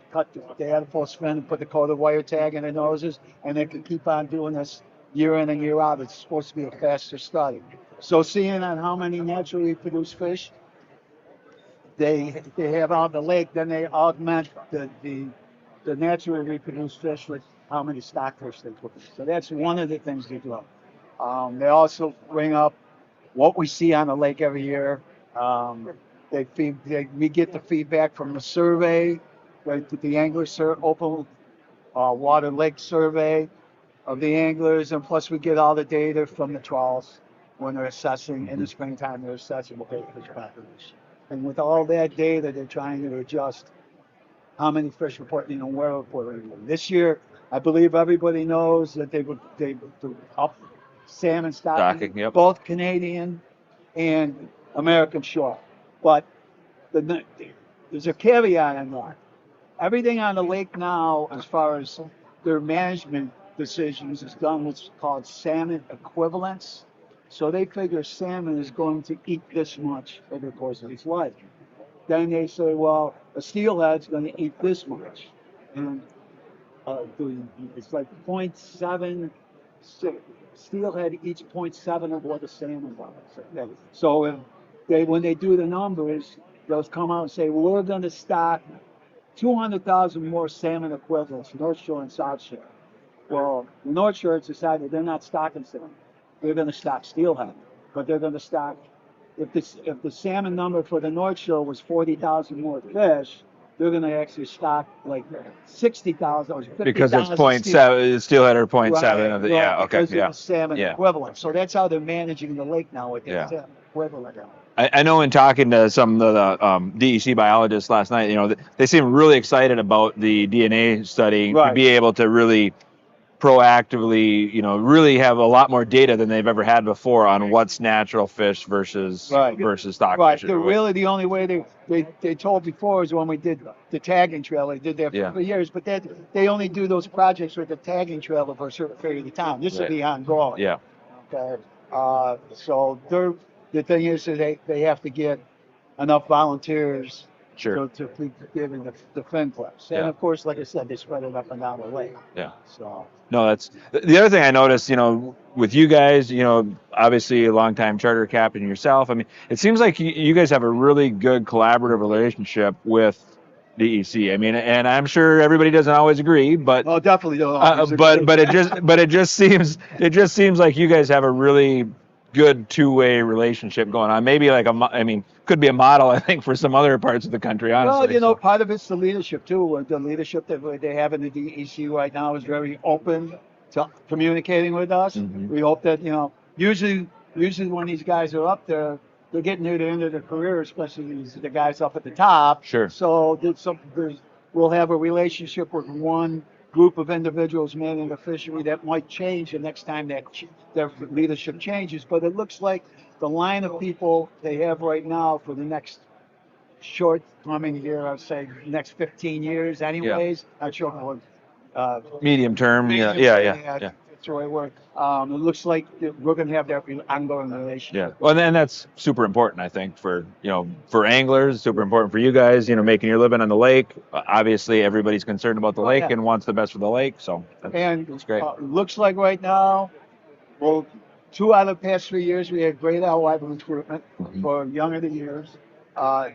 they had a full spin and put the coated wire tag in their noses, and they can keep on doing this year in and year out. It's supposed to be a faster study. So seeing on how many naturally produced fish they have on the lake, then they augment the naturally reproduced fish with how many stockfish they put in. So that's one of the things they do. They also bring up what we see on the lake every year. We get the feedback from the survey, the angler open water lake survey of the anglers, and plus we get all the data from the trawls when they're assessing in the springtime. They're assessing the big fish population, and with all that data, they're trying to adjust how many fish we're putting in and where we're putting them. This year, I believe everybody knows that they up salmon stocking, Yep. both Canadian and American shore. But there's a caveat in that. Everything on the lake now, as far as their management decisions, is done what's called salmon equivalence. So they figure salmon is going to eat this much over the course of its life. Then they say, well, a steelhead's going to eat this much. And it's like 0.7. Steelhead eats 0.7 of what a salmon does. So when they do the numbers, they'll come out and say, well, we're going to stock 200,000 more salmon equivalents, North Shore and South Shore. Well, the North Shore has decided they're not stocking salmon. They're going to stock steelhead, but they're going to stock. If the salmon number for the North Shore was 40,000 more fish, they're going to actually stock like 60,000 or 50,000. Because it's 0.7, steelhead or 0.7 of the, yeah, okay, because yeah. of the salmon Yeah. equivalent. So that's how they're managing the lake now with the Yeah. salmon equivalent. I know in talking to some of the DEC biologists last night, they seem really excited about the DNA study to Right. be able to really proactively, really have a lot more data than they've ever had before on what's natural fish versus stock Right. fish. They're really the only way they told before is when we did the tagging trail. They did that for years, but they only do those projects with the tagging trail for a certain period of time. This will be ongoing. Yeah. Okay. So the thing is that they have to get enough volunteers to keep giving the fin clips. And of course, like I said, they spread it up and down the lake. Yeah. So. No, that's the other thing I noticed, with you guys, obviously a longtime charter captain yourself. I mean, it seems like you guys have a really good collaborative relationship with DEC. I mean, and I'm sure everybody doesn't always agree, but well, definitely don't always agree. but it just seems like you guys have a really good two-way relationship going on. Maybe could be a model, I think, for some other parts of the country, honestly. Well, part of it's the leadership too. The leadership that they have in the DEC right now is very open to communicating with us. Mm-hmm. We hope that, usually when these guys are up there, they're getting near the end of their career, especially the guys up at the top. Sure. So we'll have a relationship with one group of individuals manning the fishery that might change the next time that their leadership changes. But it looks like the line of people they have right now for the next short-coming year, I'd say next 15 years anyways. Not sure how medium term. Yeah. That's the right word. It looks like we're going to have that ongoing relationship. Yeah. Well, and that's super important, I think, for anglers, super important for you guys, making your living on the lake. Obviously, everybody's concerned about the lake and wants the best for the lake. So that's great. Looks like right now, well, 2 out of the past 3 years, we had great alewife recruitment for young of the years.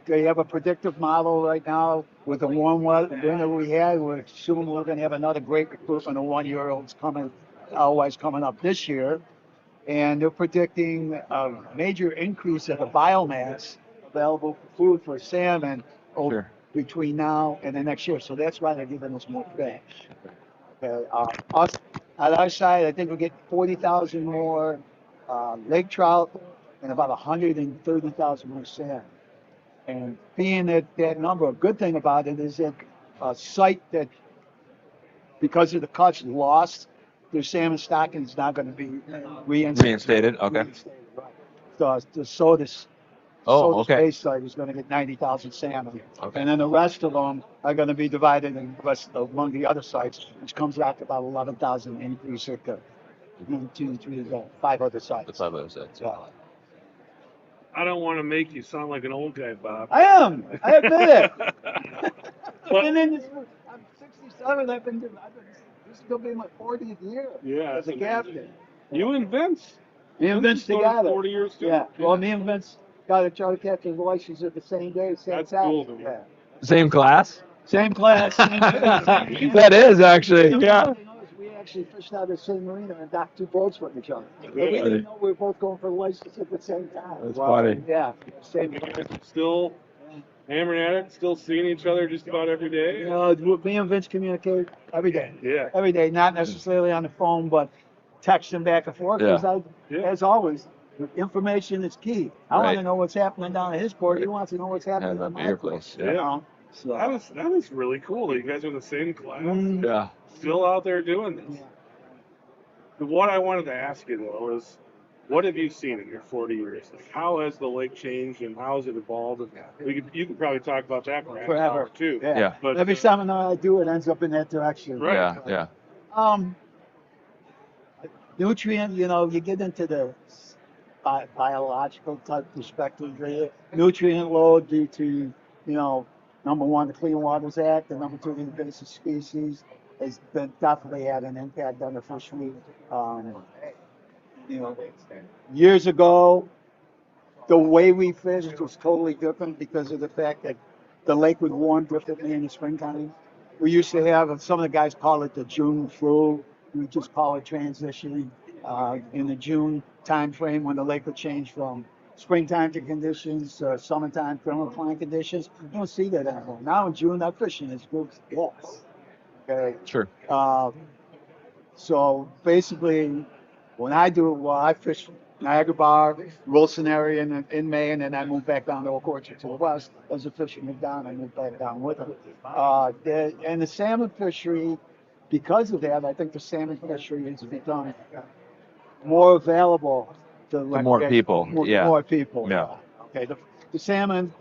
They have a predictive model right now with the warm winter we had. We're assuming we're going to have another great recruitment of 1-year-olds alewives coming up this year. And they're predicting a major increase in the biomass available for food for salmon between now and the next year. So that's why they're giving us more fish. Okay. Us, on our side, I think we'll get 40,000 more lake trout and about 130,000 more salmon. And being that number, a good thing about it is that a site that, because of the cuts, lost their salmon stocking is not going to be Reinstated. Okay. Right. So this okay. Space site is going to get 90,000 salmon. Okay. And then the rest of them are going to be divided among the other sites, which comes out to about 11,000 increase at the 5 other sites. The 5 other sites. Yeah. I don't want to make you sound like an old guy, Bob. I am. I admit it. I've been in this. I'm 67. This is going to be my 40th year as a captain. You and Vince. Me and Vince together. 40 years too. Yeah. Well, me and Vince got a charter captain's license at the same day, same That's time. cool. Yeah. Same class. Same class. That is actually. Yeah. We actually fished out of the same marina and docked 2 boats with each other. But we didn't know we were both going for the license at the same time. That's funny. Yeah. Same class. Still hammering at it, still seeing each other just about every day. Me and Vince communicate every day. Yeah. Every day, not necessarily on the phone, but texting back and forth. Because as always, information is key. I want to know what's happening down at his port. He wants to know what's happening at my place. Yeah. So that is really cool that you guys are in the same class. Yeah. Still out there doing this. Yeah. What I wanted to ask you though is, what have you seen in your 40 years? Like, how has the lake changed and how has it evolved? And you could probably talk about that for forever too. Yeah. But every seminar I do, it ends up in that direction. Right. Yeah. Nutrient, you get into the biological type perspective. Nutrient load due to, Number one, the Clean Waters Act, and number two, the invasive species has been definitely had an impact on the fishery. Um, you know, years ago, the way we fished was totally different because of the fact that the lake would warm differently in the springtime. We used to have, some of the guys call it the June flu. We just call it transition. In the June time frame when the lake would change from springtime to conditions, summertime thermocline conditions. You don't see that anymore. Now in June, that fishing is good. Yes. Okay. Sure. So basically, when I do it, well, I fish Niagara Bar, Wilson area in May, and then I move back down to Oak Orchard to the west. As the fishing moved down, I moved back down with them. And the salmon fishery, because of that, I think the salmon fishery has become more available to more people, yeah. More people. Yeah. Okay. The salmon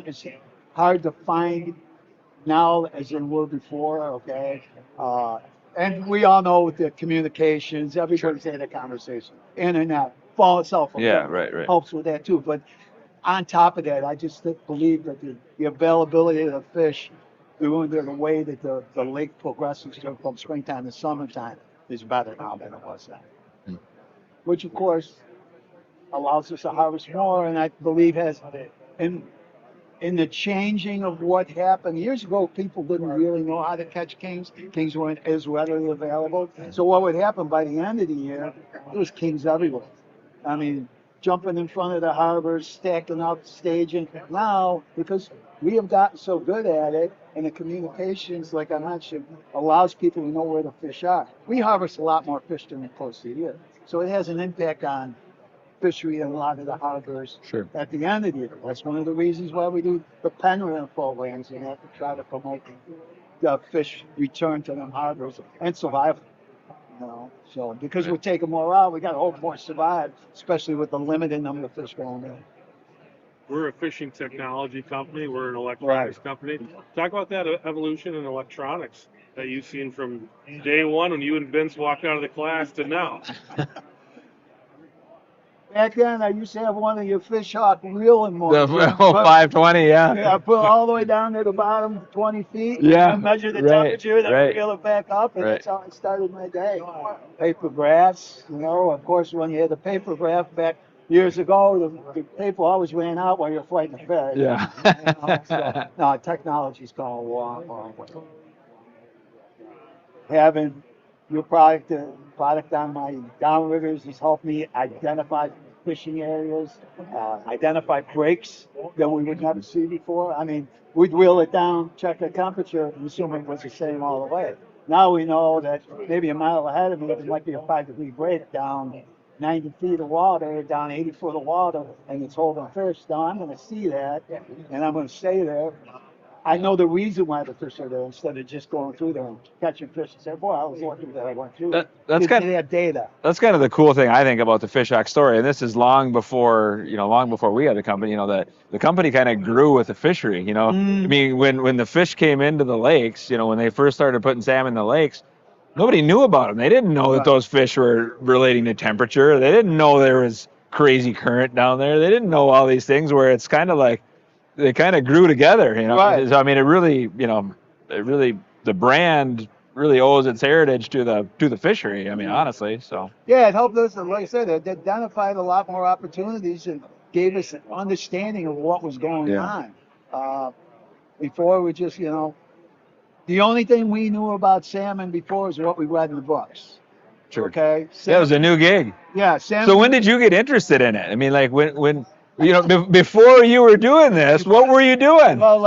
is hard to find now as they were before. Okay. And we all know with the communications, everybody's had a conversation. Internet, phone, cell phone. Yeah, right. Helps with that too. But on top of that, I just believe that the availability of the fish, the way that the lake progresses from springtime to summertime is better now than it was then. Which of course allows us to harvest more, and I believe has in the changing of what happened years ago, people didn't really know how to catch kings. Kings weren't as readily available. So what would happen by the end of the year, there was kings everywhere. I mean, jumping in front of the harbors, stacking up, staging. Now, because we have gotten so good at it, and the communications, like I mentioned, allows people to know where the fish are. We harvest a lot more fish during the course of the year. So it has an impact on fishery in a lot of the harbors at the end of the year. That's one of the reasons why we do the pen run programs and have to try to promote the fish return to them harbors and survival. So because we're taking more out, we got to hope more survive, especially with the limited number of fish going in. We're a fishing technology company. We're an electronics company. Talk about that evolution in electronics that you've seen from day one when you and Vince walked out of the class to now. Back then, I used to have one of your fish hawk reeling motors. The 520, yeah. Yeah, I put it all the way down to the bottom, 20 feet. Yeah, And measure the temperature, then reel it back up, and Right. that's how I started my day. Paper graphs, of course, when you had the paper graph back years ago, the paper always ran out while you're fighting the fish. Yeah. No, technology's gone a long, long way. Having your product on my downriggers has helped me identify fishing areas, identify breaks that we would never see before. I mean, we'd reel it down, check the temperature, and assume it was the same all the way. Now we know that maybe a mile ahead of me, there might be a 5-degree break down 90 feet of water, down 80 foot of water, and it's holding fish. Now I'm going to see that, and I'm going to stay there. I know the reason why the fish are there instead of just going through there and catching fish and say, boy, I was lucky that I went through. That's kind of that data. That's kind of the cool thing I think about the fish hawk story, and this is long before we had the company. That the company kind of grew with the fishery. I mean, when the fish came into the lakes, when they first started putting salmon in the lakes, nobody knew about them. They didn't know that those fish were relating to temperature. They didn't know there was crazy current down there. They didn't know all these things where it's kind of like they kind of grew together, Right. So, I mean, it really, the brand really owes its heritage to the fishery. I mean, honestly, so. Yeah, it helped us, like I said, it identified a lot more opportunities and gave us an understanding of what was going on. Before we just, the only thing we knew about salmon before is what we read in the books. Sure. Okay. Yeah, it was a new gig. Yeah, salmon. So when did you get interested in it? I mean, like when before you were doing this, what were you doing? Well,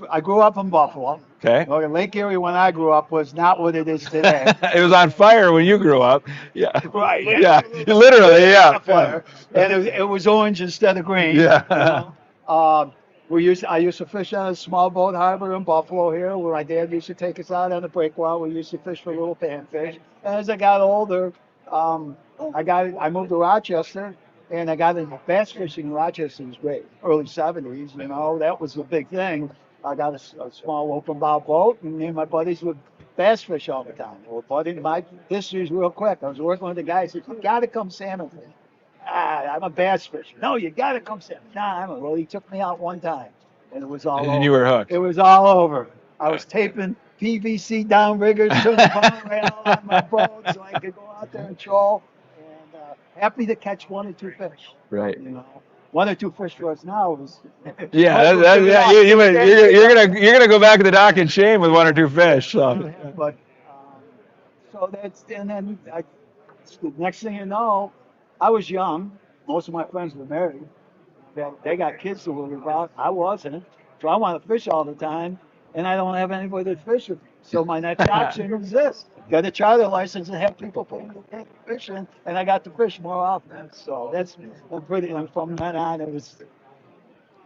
I grew up in Buffalo. Okay. Okay, Lake Erie when I grew up was not what it is today. It was on fire when you grew up. Yeah. Right. Yeah. Literally, yeah. Fire. And it was orange instead of green. Yeah. I used to fish on a small boat harbor in Buffalo here, where my dad used to take us out on the breakwater. We used to fish for little panfish. And as I got older, I moved to Rochester. And I got into bass fishing in Rochester. It was great. Early 70s, that was the big thing. I got a small open bow boat, and me and my buddies would bass fish all the time. Well, buddy, my history's real quick. I was working with the guy. He said, "You got to come salmon fish." I'm a bass fisher. No, you got to come salmon. Nah, well, he took me out one time. and it was all And over. you were hooked. It was all over. I was taping PVC downriggers to the bottom rail on my boat so I could go out there and troll. And happy to catch 1 or 2 fish. Right. You know, 1 or 2 fish for us now is. Yeah, you're gonna go back to the dock in shame with 1 or 2 fish. So. But so that's and then the next thing you know, I was young. Most of my friends were married. They got kids to worry about. I wasn't. So I want to fish all the time, and I don't have anybody to fish with. So my next option is this: get a charter license and have people put me to fishing, and I got to fish more often. So that's pretty. And from then on, it was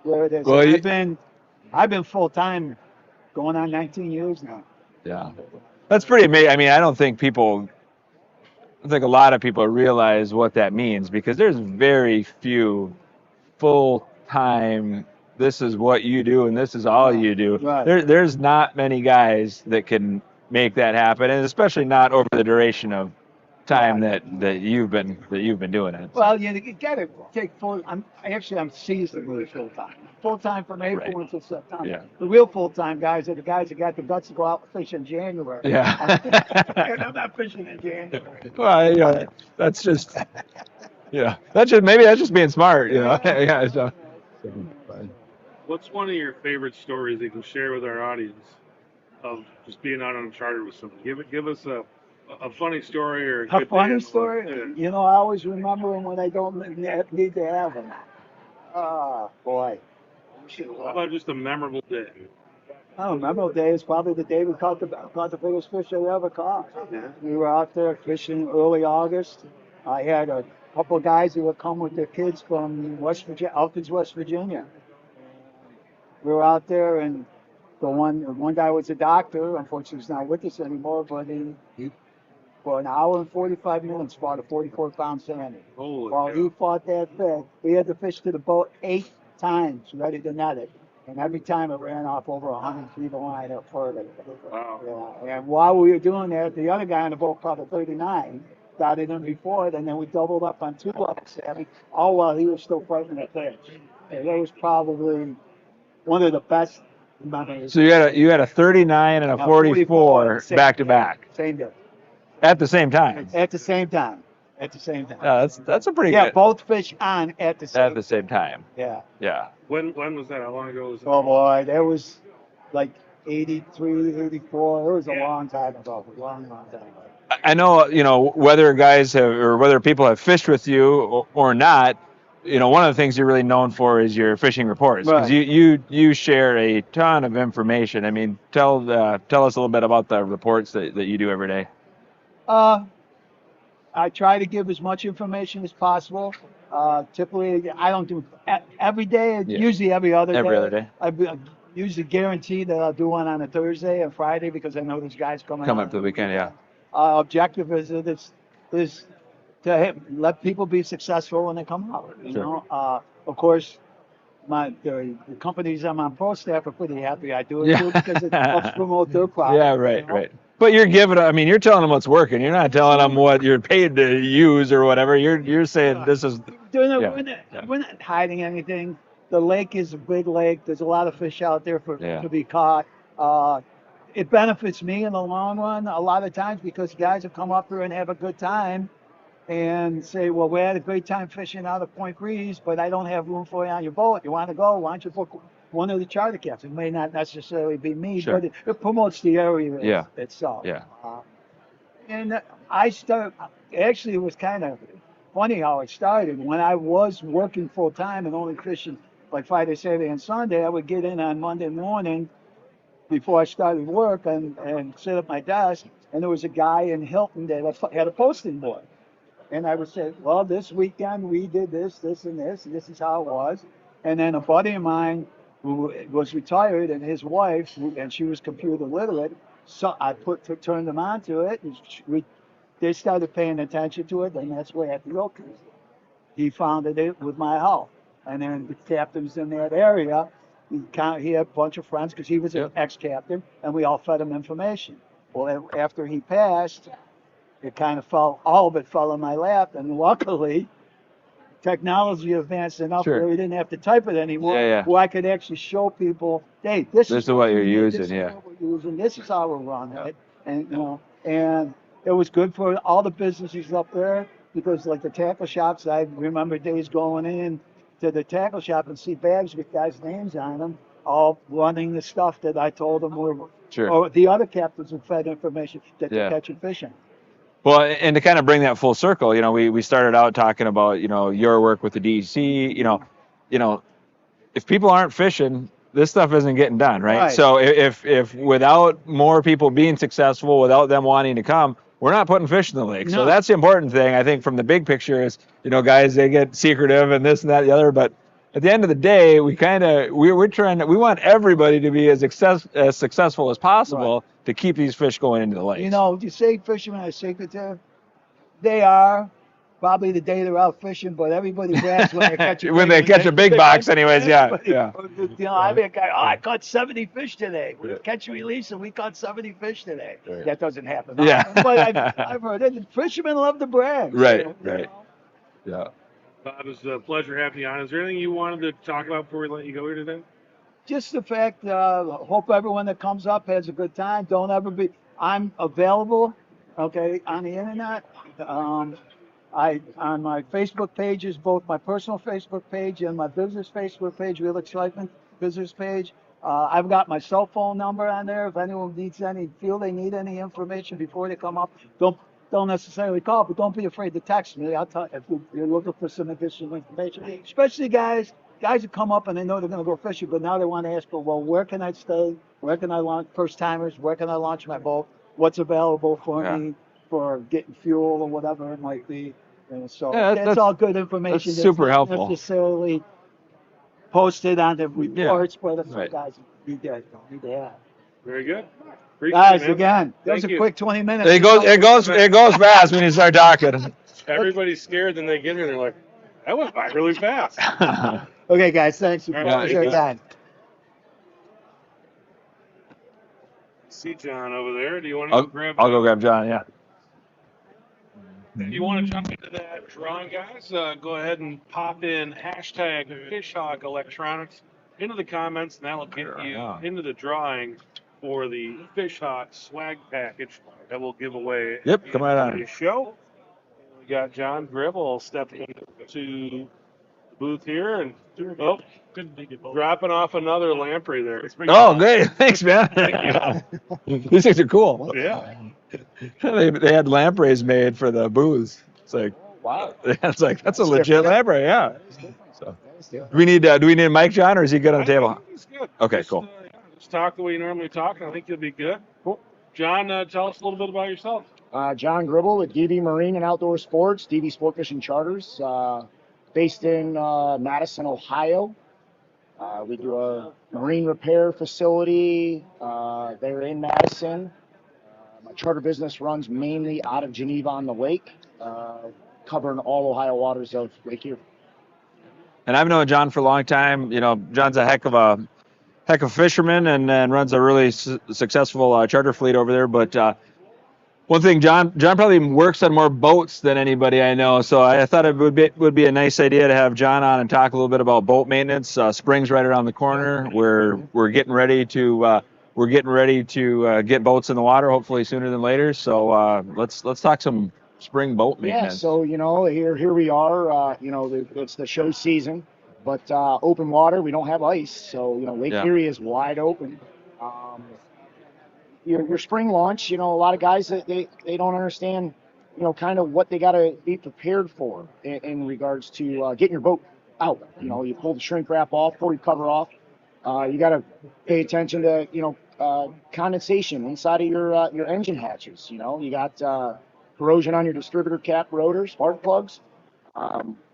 where it is. Well, I've been full time, going on 19 years now. Yeah, that's pretty amazing. I mean, I don't think a lot of people realize what that means because there's very few full-time, this is what you do and this is all you do. Right. There's not many guys that can make that happen, and especially not over the duration of time that you've been doing it. Well, you gotta take full. I'm seasonally full time. Full time from April until September. Yeah. The real full time guys are the guys that got the guts to go out and fish in January. Yeah. And I'm not fishing in January. Well, that's just, maybe that's just being smart, yeah. So. What's one of your favorite stories you can share with our audience of just being out on a charter with someone? Give us a funny story or A funny story? Yeah. I always remember them when I don't need to have them. Oh, boy. How about just a memorable day? Oh, memorable day is probably the day we caught the biggest fish I ever caught. We were out there fishing early August. I had a couple of guys who would come with their kids from Elkins, West Virginia. We were out there, and the one guy was a doctor. Unfortunately, he's not with us anymore, but he for an hour and 45 minutes fought a 44-pound salmon. While he fought that fish, we had to fish to the boat 8 times ready to net it. And every time it ran off over 100 feet of line up further. Wow. Yeah. And while we were doing that, the other guy on the boat caught a 39, got it in before it, and then we doubled up on 2 left salmon, all while he was still fighting the fish. And that was probably one of the best memories. So you had a 39 and a 44 back to back. Same day. At the same time. At the same time. That's a pretty good. Yeah, both fish on at the same time. Yeah. Yeah. When was that? How long ago was that? Oh boy, that was like 83, 84. It was a long time ago. Long time ago. I know, whether whether people have fished with you or not, one of the things you're really known for is your fishing reports. Because you share a ton of information. I mean, tell us a little bit about the reports that you do every day. I try to give as much information as possible. Typically, I don't do every day. Usually every other day. Every other day. I usually guarantee that I'll do one on a Thursday and Friday because I know there's guys coming up for the weekend. Yeah. Objective is to let people be successful when they come out. You know, of course, the companies I'm on pro staff are pretty happy I do it too because it helps promote their product. Yeah, right. But you're you're telling them what's working. You're not telling them what you're paid to use or whatever. You're saying this is. We're not hiding anything. The lake is a big lake. There's a lot of fish out there to be caught. It benefits me in the long run a lot of times because guys will come up here and have a good time and say, well, we had a great time fishing out of Point Breeze, but I don't have room for you on your boat. You want to go? Why don't you book one of the charter captains? It may not necessarily be me, but it promotes the area itself. Yeah. And actually, it was kind of funny how it started. When I was working full time and only fishing like Friday, Saturday, and Sunday, I would get in on Monday morning before I started work and sit at my desk, and there was a guy in Hilton that had a posting board. And I would say, well, this weekend we did this, and this is how it was. And then a buddy of mine who was retired and his wife, and she was computer literate, so I turned them on to it, and they started paying attention to it, and that's where at the Oakers. He founded it with my help. And then the captains in that area, he had a bunch of friends because he was an ex-captain, and we all fed him information. Well, after he passed, all of it fell in my lap, and luckily, technology advanced enough Sure. where we didn't have to type it anymore. Yeah, yeah. Where I could actually show people, hey, this is what you're we need, using, this is yeah. what we're using, this is how we're running it, and and it was good for all the businesses up there because like the tackle shops, I remember days going in to the tackle shop and see bags with guys' names on them, all running the stuff that I told them were, Sure. or the other captains who fed information that Yeah. they're catching fish in. Well, and to kind of bring that full circle, we started out talking about, your work with the DC, if people aren't fishing, this stuff isn't getting done, right? Right. So if without more people being successful, without them wanting to come, we're not putting fish in the lake. So No. that's the important thing, I think, from the big picture is, guys, they get secretive and this and that, and the other, but at the end of the day, we want everybody to be as successful as possible to keep these fish going into the lake. You say fishermen are secretive. They are probably the day they're out fishing, but everybody brags when they catch a When they catch a big box, anyways, yeah. I mean, a guy, I caught 70 fish today. We catch and release, and we caught 70 fish today. Right. That doesn't happen. Yeah. But I've heard it. Fishermen love to brag. Right, you right. know. Yeah. Bob, it was a pleasure having you on. Is there anything you wanted to talk about before we let you go here today? Just the fact, hope everyone that comes up has a good time. Don't ever be, I'm available, okay, on the internet. On my Facebook pages, both my personal Facebook page and my business Facebook page, Real Excitement business page. I've got my cell phone number on there. If anyone feel they need any information before they come up, don't necessarily call, but don't be afraid to text me. I'll tell if you're looking for some additional information, especially guys that come up and they know they're going to go fishing, but now they want to ask, well, where can I stay? Where can I launch first timers? Where can I launch my boat? What's available for me for getting fuel or whatever it might be? And so that's all good information. That's super not helpful. necessarily posted on the reports, but if some guys need to have. Very good. Appreciate Guys, it, man. again, that was Thank a you. quick 20 minutes. It goes fast when you start talking. Everybody's scared, then they get here and they're like, that went by really fast. Okay, guys, thanks for All right, your time. See John over there. Do you want to I'll go grab John, yeah. If you want to jump into that drawing, guys, go ahead and pop in hashtag Fishhawk Electronics into the comments, and that'll get you into the drawing for the Fishhawk swag package that we'll give away. Yep, come right on. The show. We got John Gribble stepping into the booth here and dropping off another lamprey there. Oh, great. Thanks, man. Thank These things are cool. Yeah. They had lampreys made for the booths. It's like, Wow. it's like, that's a legit lamprey, yeah. So, do we need a mic, John, or is he good on the table? He's good. Okay, Just, cool. Just talk the way you normally talk, and I think you'll be good. Cool. John, tell us a little bit about yourself. John Gribble with DV Marine and Outdoor Sports, DV Sport Fishing Charters, based in Madison, Ohio. We do a marine repair facility there in Madison. My charter business runs mainly out of Geneva on the Lake, covering all Ohio waters of Lake Erie. And I've known John for a long time. John's a heck of a fisherman and runs a really successful charter fleet over there. But one thing, John probably works on more boats than anybody I know. So I thought it would be a nice idea to have John on and talk a little bit about boat maintenance. Spring's right around the corner. We're getting ready to get boats in the water, hopefully sooner than later. So let's talk some spring boat maintenance. Yeah, so here we are. It's the show season, but open water. We don't have ice, so Lake Erie is wide open. Your spring launch, a lot of guys that they don't understand, kind of what they got to be prepared for in regards to getting your boat out. You pull the shrink wrap off, pull your cover off. You got to pay attention to condensation inside of your engine hatches. You got corrosion on your distributor cap rotor, spark plugs,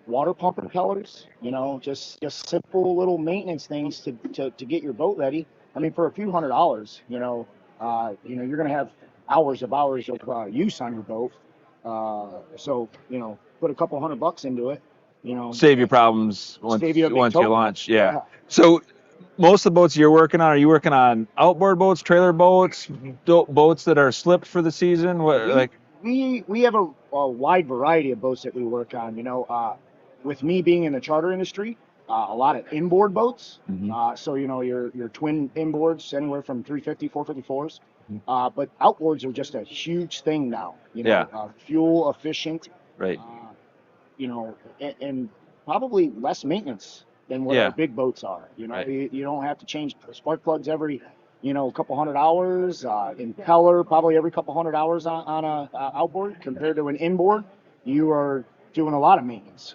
water pump impellers. Just simple little maintenance things to get your boat ready. I mean, for a few $100s, you're going to have hours of use on your boat. So put a couple $100 into it. Save your problems once Save you a big you total. launch. Yeah. So most of the boats you're working on, are you working on outboard boats, trailer boats, boats that are slipped for the season? We have a wide variety of boats that we work on. with me being in the charter industry, a lot of inboard boats. Mhm. So your twin inboards, anywhere from 350, 454s. Mhm. But outboards are just a huge thing now. Yeah. Fuel efficient. Right. And probably less maintenance than what Yeah. our big boats are. Right. You don't have to change spark plugs every, couple hundred hours. Impeller probably every couple hundred hours on a outboard compared to an inboard. You are doing a lot of maintenance.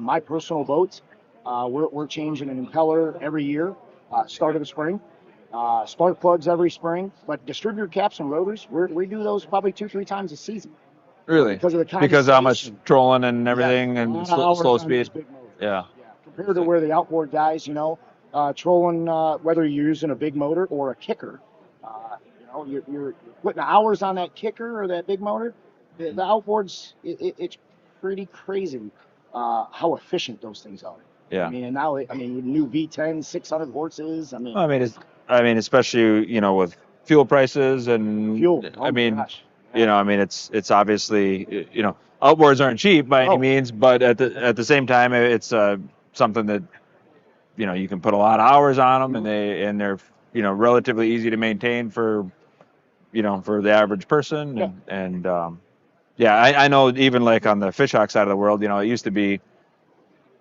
My personal boats, we're changing an impeller every year, start of the spring. Spark plugs every spring, but distributor caps and rotors, we do those probably 2-3 times a season. Really? Because of the Because how much condensation. trolling and Yes, everything a and lot of slow hours on these speed. big motors. Yeah. Compared to where the outboard guys, trolling, whether you're using a big motor or a kicker, you're putting hours on that kicker or that big motor. The outboards, it's pretty crazy how efficient those things are. Yeah. And now, new V10, 600 horses. I mean, especially with fuel prices and Fuel. gosh. Yeah. It's obviously outboards aren't cheap by any means, but at the same time, it's something that you can put a lot of hours on them, and they're relatively easy to maintain for the average person, I know even like on the fishhawk side of the world, it used to be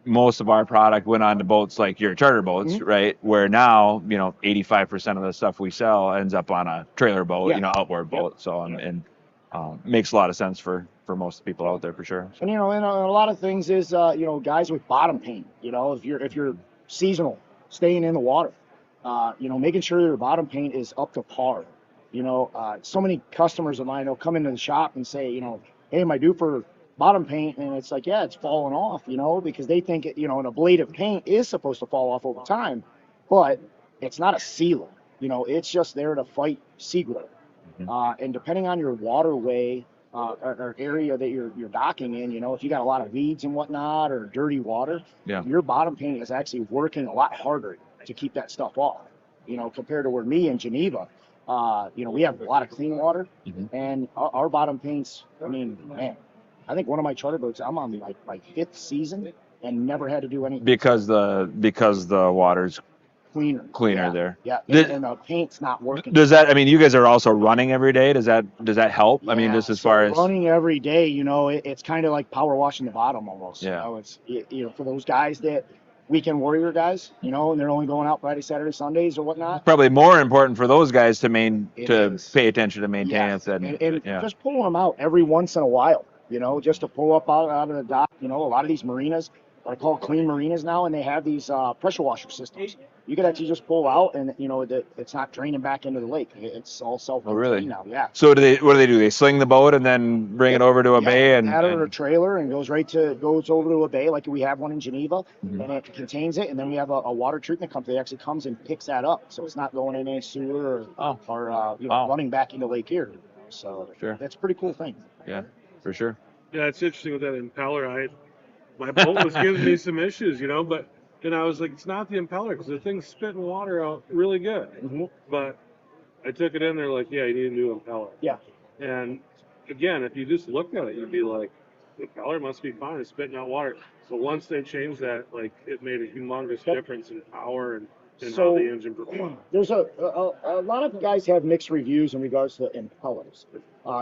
most of our product went on to boats like your charter boats, right? Where now, 85% of the stuff we sell ends up on a trailer boat, outboard boat. So, makes a lot of sense for most people out there for sure. And and a lot of things is guys with bottom paint. If you're seasonal, staying in the water, making sure your bottom paint is up to par. So many customers of mine will come into the shop and say, hey, am I due for bottom paint? And it's like, yeah, it's falling off, because they think an ablative paint is supposed to fall off over time, but it's not a sealer. It's just there to fight sea growth. And depending on your waterway or area that you're docking in, if you got a lot of weeds and whatnot or dirty water, your bottom paint is actually working a lot harder to keep that stuff off. Compared to where me in Geneva, we have a lot of clean water, and our bottom paints. Man, I think one of my charter boats, I'm on my 5th season and never had to do anything. Because the water's cleaner there. Yeah, and the paint's not working. Does that? You guys are also running every day. Does that help? Yeah, Just as far as running every day, it's kind of like power washing the bottom almost. Yeah. It's for those guys that weekend warrior guys, and they're only going out Friday, Saturday, Sundays or whatnot. Probably more important for those guys to pay attention to maintenance and just pulling them out every once in a while. Just to pull up out of the dock. A lot of these marinas are called clean marinas now, and they have these pressure washer systems. You could actually just pull out, and it's not draining back into the lake. It's all self-contained now. Yeah. So what do they do? They sling the boat and then bring it over to a bay and add it to a trailer and goes over to a bay like we have one in Geneva, and it contains it. And then we have a water treatment company that actually comes and picks that up, so it's not going in any sewer or running back into Lake Erie. So that's a pretty cool thing. Yeah, for sure. Yeah, it's interesting with that impeller. My boat was giving me some issues, but then I was like, it's not the impeller because the thing's spitting water out really good. But I took it in, they're like, yeah, you need a new impeller. Yeah. And again, if you just looked at it, you'd be like, the impeller must be fine. It's spitting out water. But once they changed that, it made a humongous difference in power and how the engine performed. There's a lot of guys have mixed reviews in regards to impellers.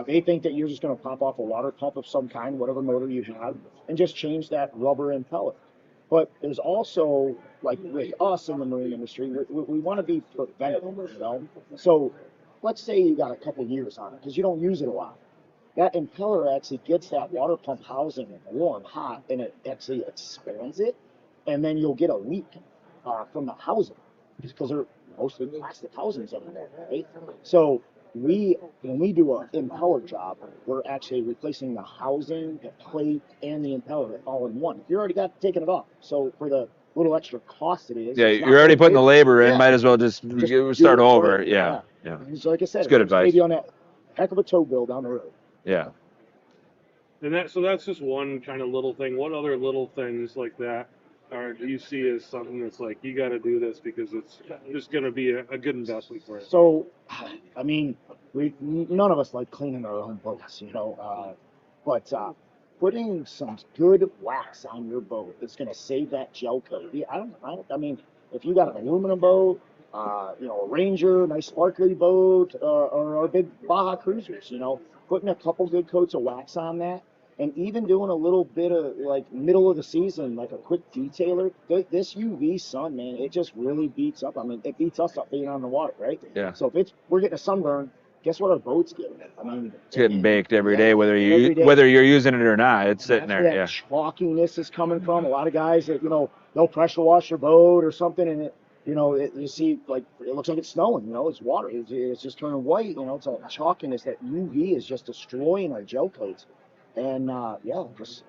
They think that you're just going to pop off a water pump of some kind, whatever motor you have, and just change that rubber impeller. But there's also, like with us in the marine industry, we want to be preventative, So let's say you got a couple years on it because you don't use it a lot. That impeller actually gets that water pump housing warm, hot, and it actually expands it, and then you'll get a leak from the housing because they're mostly plastic housings over there, right? So when we do an impeller job, we're actually replacing the housing, the plate, and the impeller all in one. You already got taken it off. So for the little extra cost it is. Yeah, you're already putting the labor in. Might as well just start over. Yeah. So like I said, it's good advice. Maybe on that heck of a tow bill down the road. Yeah. And that's just one kind of little thing. What other little things like that do you see as something that's like, you got to do this because it's just going to be a good investment for you? So, none of us like cleaning our own boats, but putting some good wax on your boat is going to save that gel coat. Yeah, I mean, if you got an aluminum boat, a Ranger, nice sparkly boat, or our big Baja cruisers, putting a couple good coats of wax on that, and even doing a little bit of like middle of the season, like a quick detailer. This UV sun, man, it just really beats up. I mean, it beats us up being on the water, right? Yeah. So if we're getting a sunburn, guess what our boat's getting? I mean, It's getting baked every day, every day. whether you're using it or not. It's sitting That's there. where Yeah. that chalkiness is coming from. A lot of guys that they'll pressure wash their boat or something, and you see like it looks like it's snowing. It's water. It's just turning white. It's a chalkiness. That UV is just destroying our gel coats. And just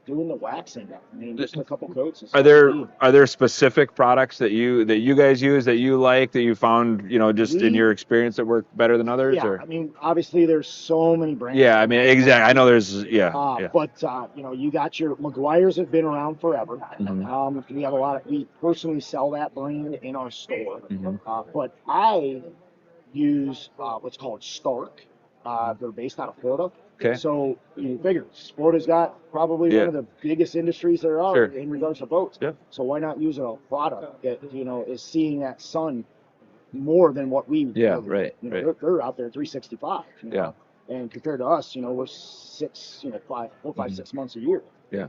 doing the waxing. I mean, just a couple coats. Are there specific products that you guys use that you like, that you found just in your experience that work better than others? Yeah, or? I mean, obviously there's so many brands. Yeah, I mean, exactly. I know there's But you got your McGuire's have been around forever. Mhm. We have we personally sell that brand in our store. Mhm. But I use what's called Stark. They're based out of Florida. Okay. So you figure Florida's got probably one of the biggest industries there are Sure. in regards to boats. Yeah. So why not use a product that is seeing that sun more than what we Yeah, really right, do. right. They're out there 365. Yeah. And compared to us, we're 6 months a year. Yeah.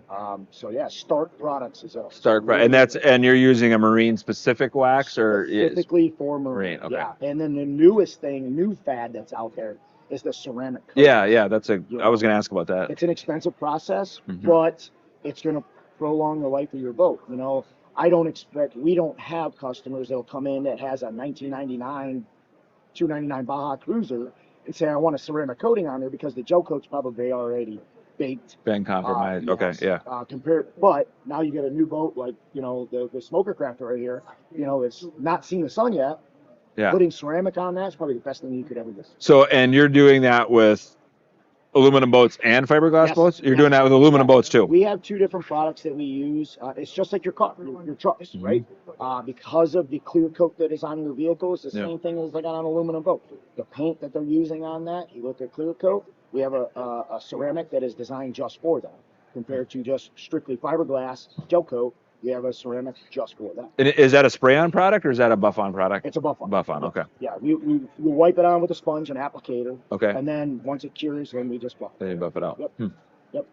So yeah, Stark Products is a Stark, and you're using a marine specific wax or specifically for marine. Okay. Yeah. And then the new fad that's out there is the ceramic coat. Yeah, I was going to ask about that. It's an expensive process, Mhm. but it's going to prolong the life of your boat. We don't have customers that'll come in that has a 1999, 299 Baja Cruiser and say, I want a ceramic coating on there because the gel coat's probably already baked. Been compromised. Yes. Okay, yeah. But now you get a new boat like, the smoker craft right here, it's not seen the sun yet. Yeah. Putting ceramic on that is probably the best thing you could ever do. So, and you're doing that with aluminum boats and fiberglass Yes. boats? You're doing that with aluminum boats too? We have two different products that we use. It's just like your car, your trucks, Mhm. right? Because of the clear coat that is on your vehicle, it's the Yeah. same thing as like on an aluminum boat. The paint that they're using on that, you look at clear coat, we have a ceramic that is designed just for that. Compared to just strictly fiberglass gel coat, we have a ceramic just for that. And is that a spray-on product or is that a buff-on product? It's a buff on. Buff-on, okay. Yeah, we wipe it on with a sponge and applicator. Okay. And then once it cures, then we just buff it. Then you buff it out. Yep. Yep.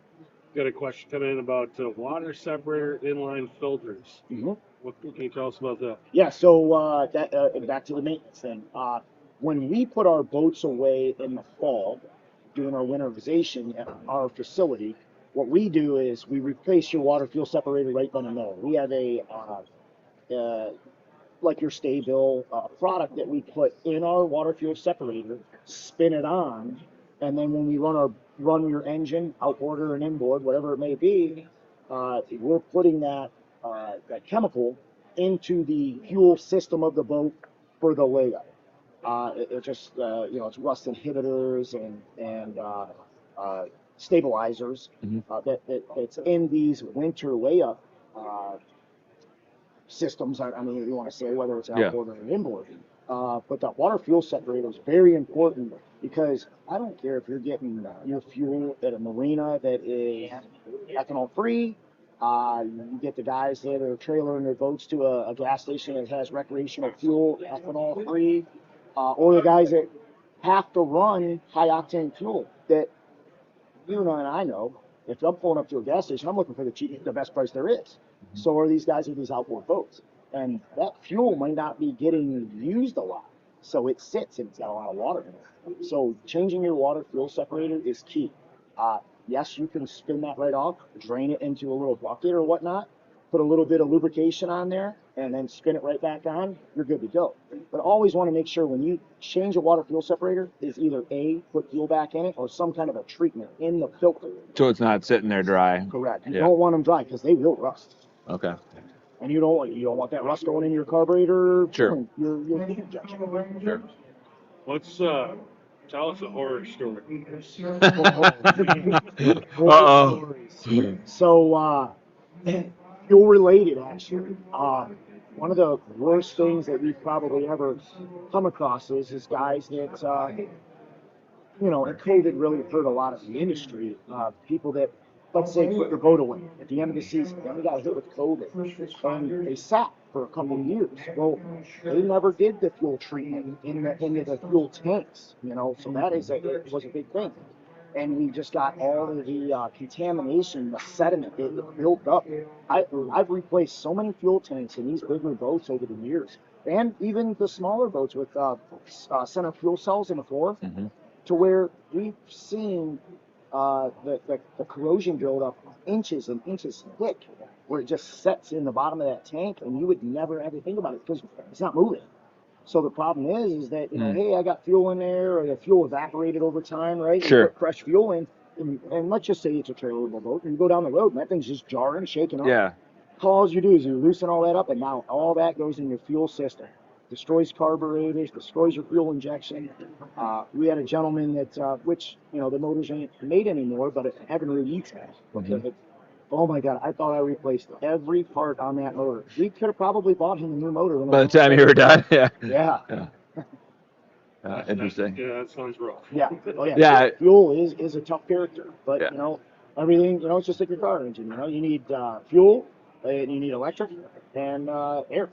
Got a question coming in about water separator inline filters. Mm-hmm. What can you tell us about that? Yeah, so back to the maintenance thing. When we put our boats away in the fall, doing our winterization at our facility, what we do is we replace your water fuel separator right then and there. We have like your Stay-Bill product that we put in our water fuel separator, spin it on, and then when we run your engine, outboard or an inboard, whatever it may be, we're putting that chemical into the fuel system of the boat for the layup. It just it's rust inhibitors and stabilizers that's in these winter layup systems. I mean, if you want to say whether it's outboard or inboard. But that water fuel separator is very important because I don't care if you're getting your fuel at a marina that is ethanol free. You get the guys that are trailering their boats to a gas station that has recreational fuel, ethanol free, or the guys that have to run high octane fuel that and I know if I'm pulling up to a gas station, I'm looking for the best price there is. So are these guys with these outboard boats. And that fuel might not be getting used a lot. So it sits and it's got a lot of water in it. So changing your water fuel separator is key. Yes, you can spin that right off, drain it into a little bucket or whatnot, put a little bit of lubrication on there, and then spin it right back on, you're good to go. But always want to make sure when you change a water fuel separator is either put fuel back in it or some kind of a treatment in the filter. So it's not sitting there dry. Correct. You don't want them dry because they will rust. Okay. And you don't want that rust going in your carburetor. Sure. Your heat injection. Sure. Let's tell us a horror story. Uh-oh. So, fuel related actually. One of the worst things that we've probably ever come across is guys that, and COVID really hurt a lot of the industry. People that let's say put your boat away at the end of the season. Then we got hit with COVID, and they sat for a couple of years. Well, they never did the fuel treatment into the fuel tanks, So that it was a big thing, and we just got all of the contamination, the sediment it built up. I've replaced so many fuel tanks in these bigger boats over the years, and even the smaller boats with center fuel cells in the floor, to where we've seen the corrosion buildup inches and inches thick, where it just sets in the bottom of that tank, and you would never ever think about it because it's not moving. So the problem is that hey, I got fuel in there, or the fuel evaporated over time, right? Sure. You put fresh fuel in, and let's just say it's a trailerable boat, and you go down the road, and that thing's just jarring, shaking up. Yeah. All you do is you loosen all that up, and now all that goes in your fuel system. Destroys carburetors, destroys your fuel injection. We had a gentleman that, which, the motors ain't made anymore, but it haven't really oh my God, I thought I replaced every part on that motor. We could have probably bought him a new motor. By the time you were done, yeah. Yeah. Interesting. Yeah, that sounds rough. Yeah. Oh yeah. Yeah. Fuel is a tough character, but Yeah. Everything, it's just like your car engine. You need fuel, and you need electric, and air.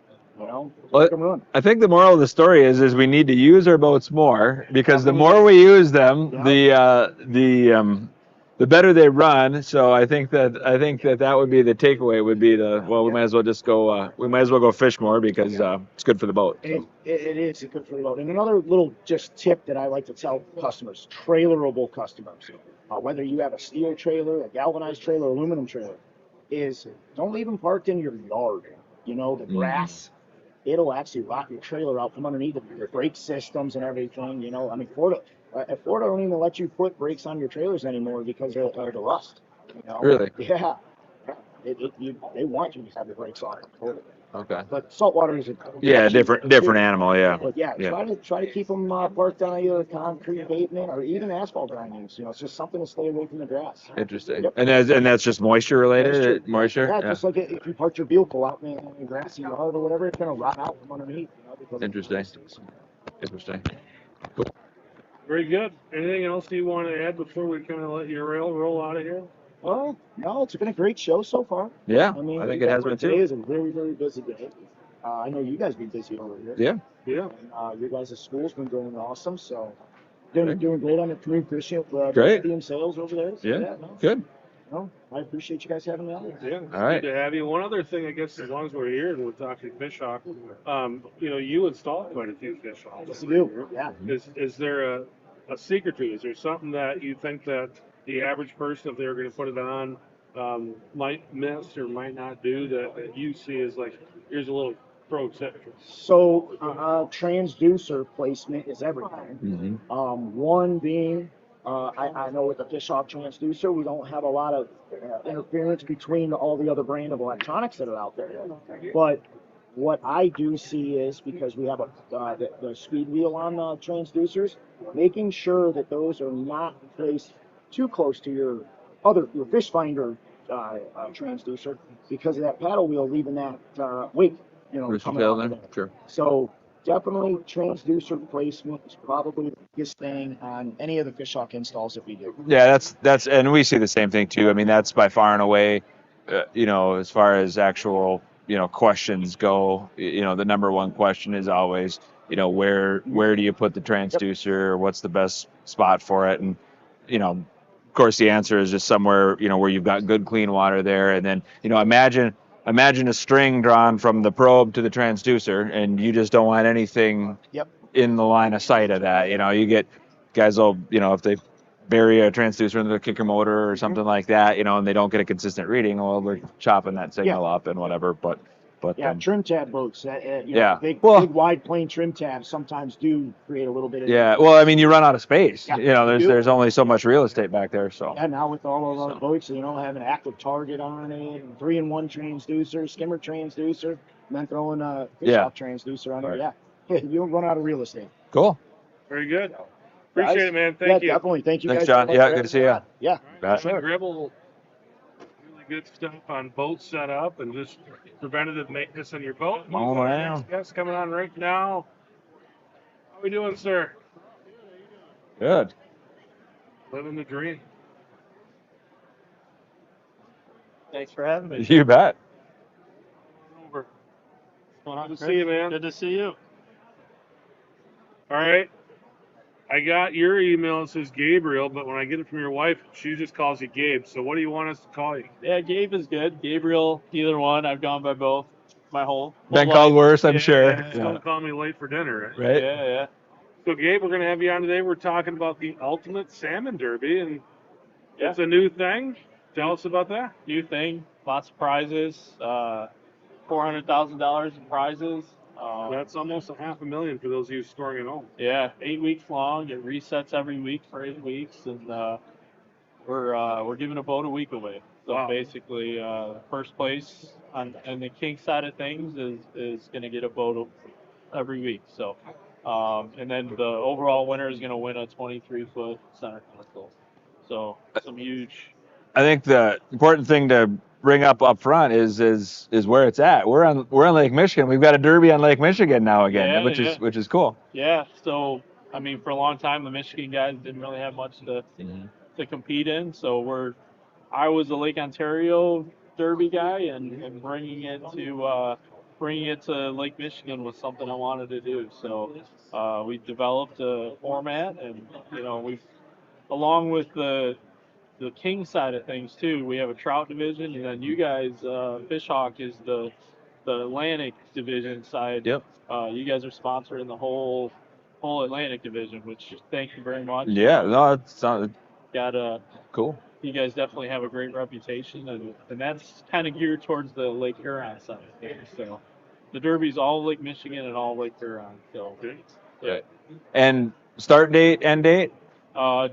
Make them run. I think the moral of the story is we need to use our boats more, because the more we use them, the better they run. So I think that would be the takeaway. Would be we might as well just go. We might as well go fish more, because it's good for the boat. So. It is good for the boat. And another little just tip that I like to tell customers, trailerable customers, whether you have a steel trailer, a galvanized trailer, aluminum trailer, is don't leave them parked in your yard. The grass. It'll actually rot your trailer out from underneath it, your brake systems and everything. Florida don't even let you put brakes on your trailers anymore because of the rust. Really? Yeah. They want you to have the brakes on. Okay. But saltwater is different animal. Yeah. But try to keep them parked on either concrete pavement or even asphalt grindings. It's just something to stay away from the grass. Interesting. Yep. And that's just moisture related. That's true. Moisture. Yeah, just like if you park your vehicle out in a grassy yard or whatever, it's gonna rot out from underneath. Because Interesting. Interesting. Very good. Anything else you want to add before we kind of let your rail roll out of here? Well, no, it's been a great show so far. Yeah, I think it has been too. Today is a very, very busy day. I know you guys have been busy over here. Yeah. Yeah. And, your guys' school's been going awesome, so doing great on the canoe fishing. Great. Being sales over there. So, Yeah. Good. I appreciate you guys having me on. Yeah. All right. Good to have you. One other thing, I guess, as long as we're here and we're talking fish hawk, you install quite a few fish hawks. Yes, you do. Yeah. Is there a secret to it? Is there something that you think that the average person, if they were going to put it on, might miss or might not do that you see as like, here's a little pro tip? So transducer placement is everything. One being, I know with the fishhawk transducer, we don't have a lot of interference between all the other brand of electronics that are out there. But what I do see is, because we have the speed wheel on the transducers, making sure that those are not placed too close to your fish finder transducer, because of that paddle wheel leaving that weight, coming out of there. Sure. So definitely transducer placement is probably the biggest thing on any of the fishhawk installs that we do. Yeah, that's and we see the same thing too. I mean, that's by far and away, as far as actual, questions go, the number one question is always, where do you put the transducer? What's the best spot for it? And, of course, the answer is just somewhere, where you've got good, clean water there. And then, imagine a string drawn from the probe to the transducer, and you just don't want anything in the line of sight of that. You get guys will, if they bury a transducer into the kicker motor or something like that, and they don't get a consistent reading, well, they're chopping that signal up and whatever. But trim tab boats, big wide plane trim tabs sometimes do create a little bit of well, I mean, you run out of space. Yeah, There's only so much real estate back there. So now with all of our boats, have an active target on it, 3-in-1 transducer, skimmer transducer, and then throwing a fishhawk transducer on there. Yeah, you don't run out of real estate. Cool. Very good. Appreciate it, man. Thank you. Definitely. Thank you, Thanks, guys. John. Yeah, good to see you. Yeah. Sure. Gribble, really good stuff on boat setup and just preventative maintenance on your boat. Oh, wow. Next guest coming on right now. How we doing, sir? Good. Living the dream. Thanks for having me. You bet. Over. Going on, Good to Chris? see you, man. Good to see you. All right. I got your email. It says Gabriel, but when I get it from your wife, she just calls you Gabe. So what do you want us to call you? Yeah, Gabe is good. Gabriel, either one. I've gone by both my whole Been life. called worse, I'm Yeah, sure. Just don't call me late for dinner, right? Right? Yeah. So Gabe, we're gonna have you on today. We're talking about the Ultimate Salmon Derby, and Yeah. it's a new thing. Tell us about that. New thing. Lots of prizes. $400,000 in prizes. That's almost $500,000 for those of you storing at home. Yeah, 8 weeks long. It resets every week for 8 weeks, and we're giving a boat a week away. So Wow. basically, first place on the king side of things is going to get a boat every week. So, and then the overall winner is going to win a 23-foot center console. So some huge. I think the important thing to bring up front is where it's at. We're on Lake Michigan. We've got a derby on Lake Michigan now again, Yeah, which is cool. Yeah. So I mean, for a long time, the Michigan guys didn't really have much to compete in. So I was a Lake Ontario Derby guy, and bringing it to Lake Michigan was something I wanted to do. So we developed a format, and we've along with the king side of things too. We have a trout division, and then you guys, Fishhawk is the Atlantic division side. Yep. You guys are sponsoring the whole Atlantic division, which thank you very much. Yeah, no, it's Got cool. you guys definitely have a great reputation, and that's kind of geared towards the Lake Huron side of things. So the Derby's all Lake Michigan and all Lake Huron. So yeah. And start date, end date?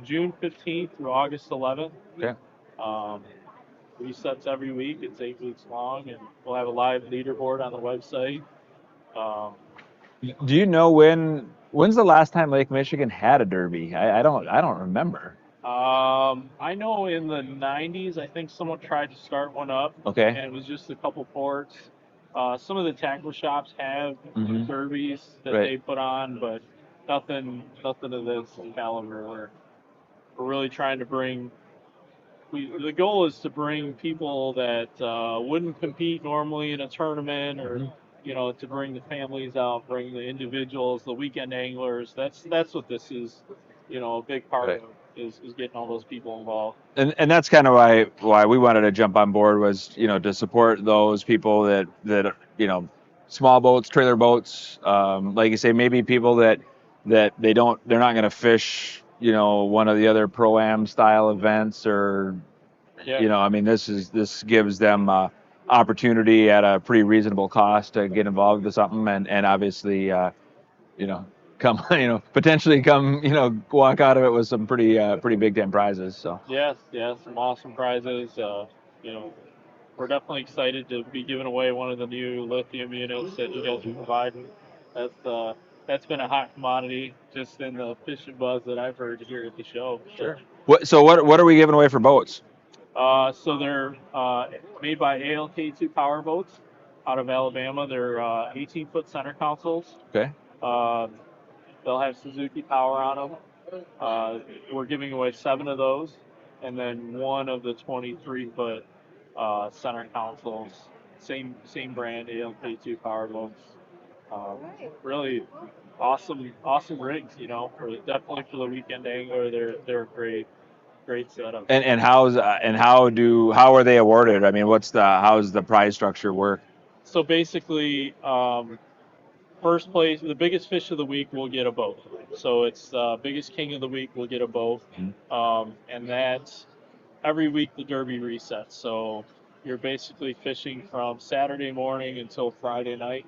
June 15th through August 11th. Okay. Resets every week. It's 8 weeks long, and we'll have a live leaderboard on the website. Do you know when's the last time Lake Michigan had a derby? I don't remember. I know in the 90s, I think someone tried to start one up. Okay. And it was just a couple ports. Some of the tackle shops have derbies that they put on, but nothing of this caliber. We're really trying to bring. The goal is to bring people that wouldn't compete normally in a tournament, or to bring the families out, bring the individuals, the weekend anglers. That's what this is. A big part of is getting all those people involved. And that's kind of why we wanted to jump on board was to support those people that small boats, trailer boats, like you say, maybe people that they're not going to fish one of the other pro-am style events, or I mean this gives them opportunity at a pretty reasonable cost to get involved with something, and obviously come potentially walk out of it with some pretty big time prizes. So yes, some awesome prizes. We're definitely excited to be giving away one of the new lithium units that you guys are providing. That's been a hot commodity just in the fishing buzz that I've heard here at the show. Sure. What are we giving away for boats? So they're made by ALK2 Power Boats out of Alabama. They're 18-foot center consoles. Okay. They'll have Suzuki power on them. We're giving away 7 of those, and then one of the 23-foot center consoles. Same brand, ALK2 Power Boats. Really awesome rigs. Definitely for the weekend angler, they're a great setup. And how are they awarded? I mean, how's the prize structure work? So basically, first place, the biggest fish of the week will get a boat. So it's biggest king of the week will get a boat, and that's every week the Derby resets. So you're basically fishing from Saturday morning until Friday night.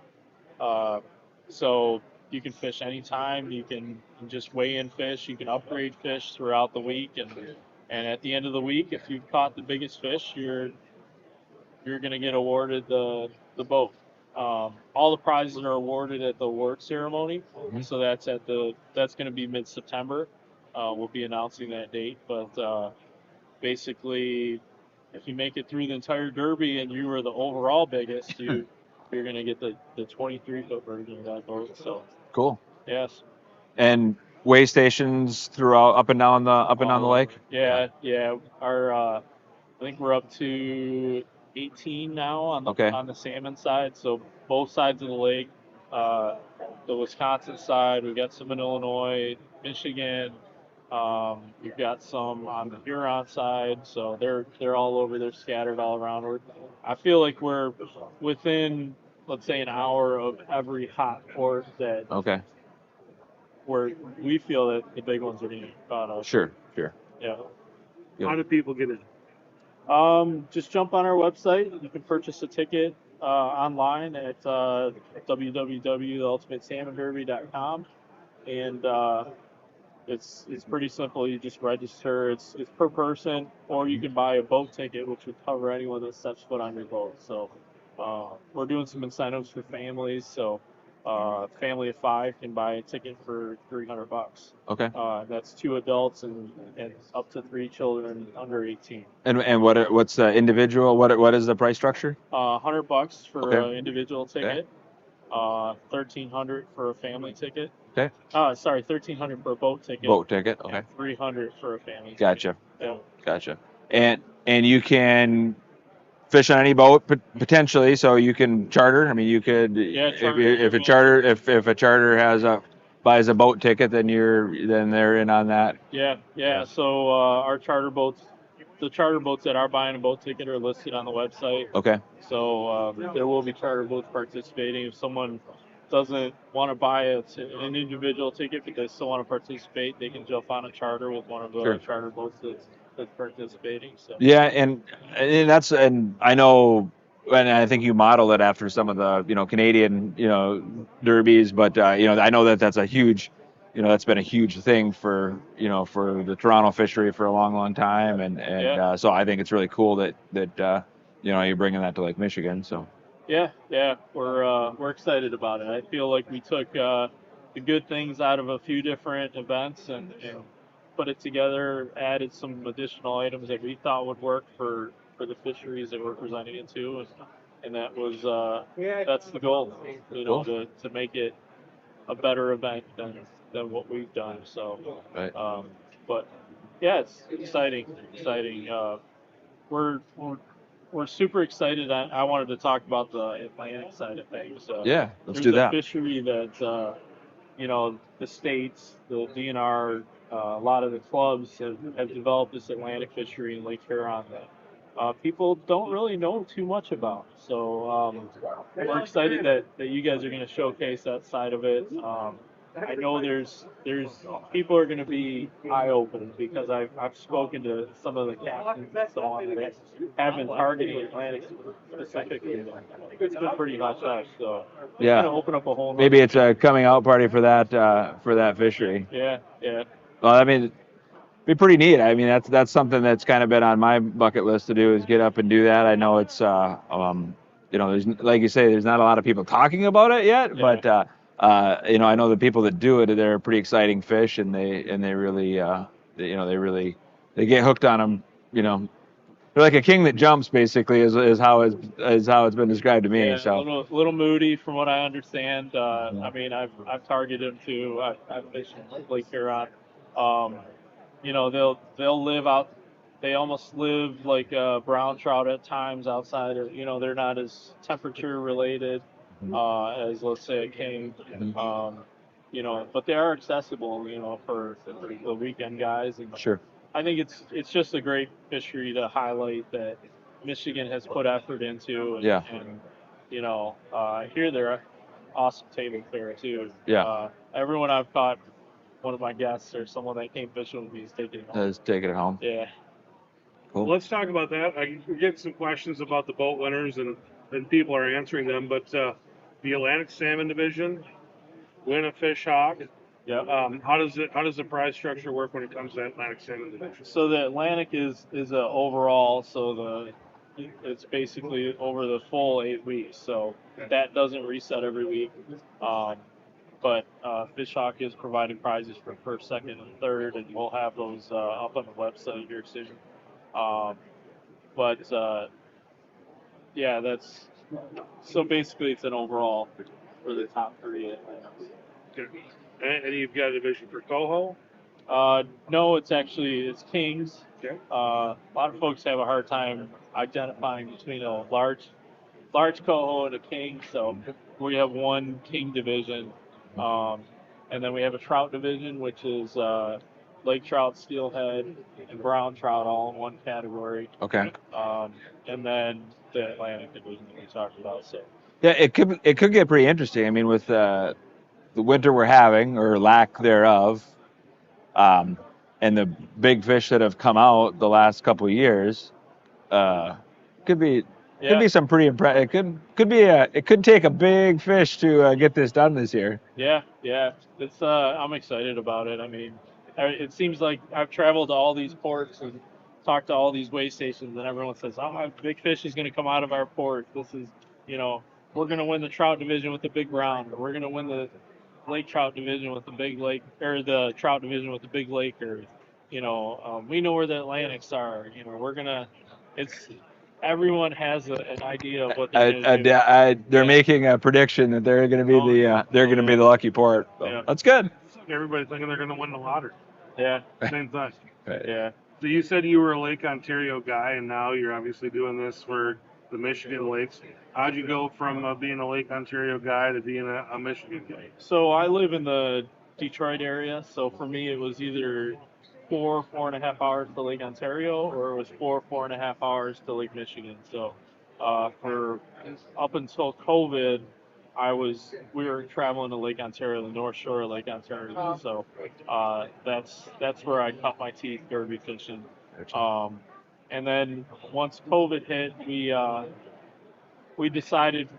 So you can fish anytime. You can just weigh in fish. You can upgrade fish throughout the week, and at the end of the week, if you've caught the biggest fish, you're going to get awarded the boat. All the prizes are awarded at the award ceremony, so that's going to be mid-September. We'll be announcing that date, but basically, if you make it through the entire Derby and you were the overall biggest, you're going to get the 23-foot version of that boat. So cool. Yes. And weigh stations throughout up and down the lake. Yeah. Our I think we're up to 18 now on the Okay. on the salmon side. So both sides of the lake. Uh, the Wisconsin side, we've got some in Illinois, Michigan. We've got some on the Huron side. So they're all over. They're scattered all around. I feel like we're within, let's say, an hour of every hot port that Okay. where we feel that the big ones are going to be caught up. Sure. Yeah. Good. How do people get in? Just jump on our website. You can purchase a ticket online at www.theultimatesalmonderby.com, and it's pretty simple. You just register. It's per person, or you can buy a boat ticket, which would cover anyone that steps foot on your boat. So we're doing some incentives for families. So family of 5 can buy a ticket for $300. Okay. That's 2 adults and up to 3 children under 18. And what's the individual? What is the price structure? $100 for Okay. an individual ticket. $1,300 for a family ticket. Okay. Sorry, $1,300 for a boat ticket. Boat ticket. Okay. And $300 for a family Gotcha. ticket. Gotcha. And you can fish on any boat potentially, so you can charter. I mean, you could if a charter buys a boat ticket, then they're in on that. Yeah. So our charter boats, the charter boats that are buying a boat ticket are listed on the website. Okay. So there will be charter boats participating. If someone doesn't want to buy an individual ticket but they still want to participate, they can jump on a charter with one of the charter boats that's participating. So yeah, and I know, and I think you model it after some of the Canadian derbies, but I know that's a huge, that's been a huge thing for for the Toronto fishery for a long time, and so I think it's really cool that you're bringing that to Lake Michigan. So yeah, we're excited about it. I feel like we took the good things out of a few different events and put it together, added some additional items that we thought would work for the fisheries that we're presenting it to, and that was that's the goal, to make it a better event than what we've done. So, right. But yeah, it's exciting. We're super excited. I wanted to talk about the Atlantic side of things. Yeah, let's do that. There's a fishery that the states, the DNR, a lot of the clubs have developed this Atlantic fishery in Lake Huron that people don't really know too much about. So we're excited that you guys are going to showcase that side of it. I know there's people are going to be eye-opened because I've spoken to some of the captains and so on that have been targeting Atlantic specifically. It's been pretty hush hush, so it's going to open up a whole. Maybe it's a coming out party for that fishery. Yeah. Well, I mean, it'd be pretty neat. I mean, that's something that's kind of been on my bucket list to do, is get up and do that. I know it's there's, like you say, there's not a lot of people talking about it yet, but I know the people that do it, they're a pretty exciting fish, and they really they get hooked on them. They're like a king that jumps, basically, is how it's been described to me. Yeah, so a little moody, from what I understand. I mean, I've targeted them too. I've fished in Lake Huron. They'll live out. They almost live like brown trout at times outside of. They're not as temperature related as, let's say, a king. But they are accessible. For the weekend guys. And sure. I think it's just a great fishery to highlight that Michigan has put effort into. And, Yeah. And here they're awesome table fare too. Yeah. Everyone I've caught, one of my guests or someone that came fishing with me is taking it home. Let's take it home. Yeah. Cool. Well, let's talk about that. I get some questions about the boat winners, and people are answering them. But the Atlantic Salmon Division win a fish hawk. Yeah. How does the prize structure work when it comes to Atlantic Salmon Division? So the Atlantic is a overall. So it's basically over the full 8 weeks. So that doesn't reset every week. But Fish Hawk is providing prizes for first, second, and third, and we'll have those up on the website here soon. That's so basically it's an overall for the top 3 Atlantics. Okay. And you've got a division for coho? No, it's Kings. Okay. A lot of folks have a hard time identifying between a large coho and a king. So we have one king division, and then we have a trout division, which is lake trout, steelhead, and brown trout all in one category. Okay. And then the Atlantic division that we talked about. So Yeah, it could get pretty interesting. I mean, with the winter we're having or lack thereof, um, and the big fish that have come out the last couple of years, could be yeah, some pretty impressive. It could take a big fish to get this done this year. yeah. It's I'm excited about it. I mean, it seems like I've traveled to all these ports and talked to all these way stations, and everyone says, "Oh, a big fish is going to come out of our port. This is, we're going to win the trout division with the big brown, or we're going to win the lake trout division with the big lake, or the trout division with the big lake, or, we know where the Atlantics are. We're gonna. It's everyone has an idea of what they're going to do. They're Yeah. making a prediction that they're going to be the lucky port. So Yeah. that's good. Everybody's thinking they're going to win the lottery. Yeah, Same thing. Right. yeah. So you said you were a Lake Ontario guy, and now you're obviously doing this for the Michigan lakes. How'd you go from being a Lake Ontario guy to being a Michigan guy? So I live in the Detroit area, so for me it was either 4.5 hours to Lake Ontario, or it was 4.5 hours to Lake Michigan. So for up until COVID, we were traveling to Lake Ontario, the North Shore of Lake Ontario. So that's where I cut my teeth derby fishing. And then once COVID hit, we decided,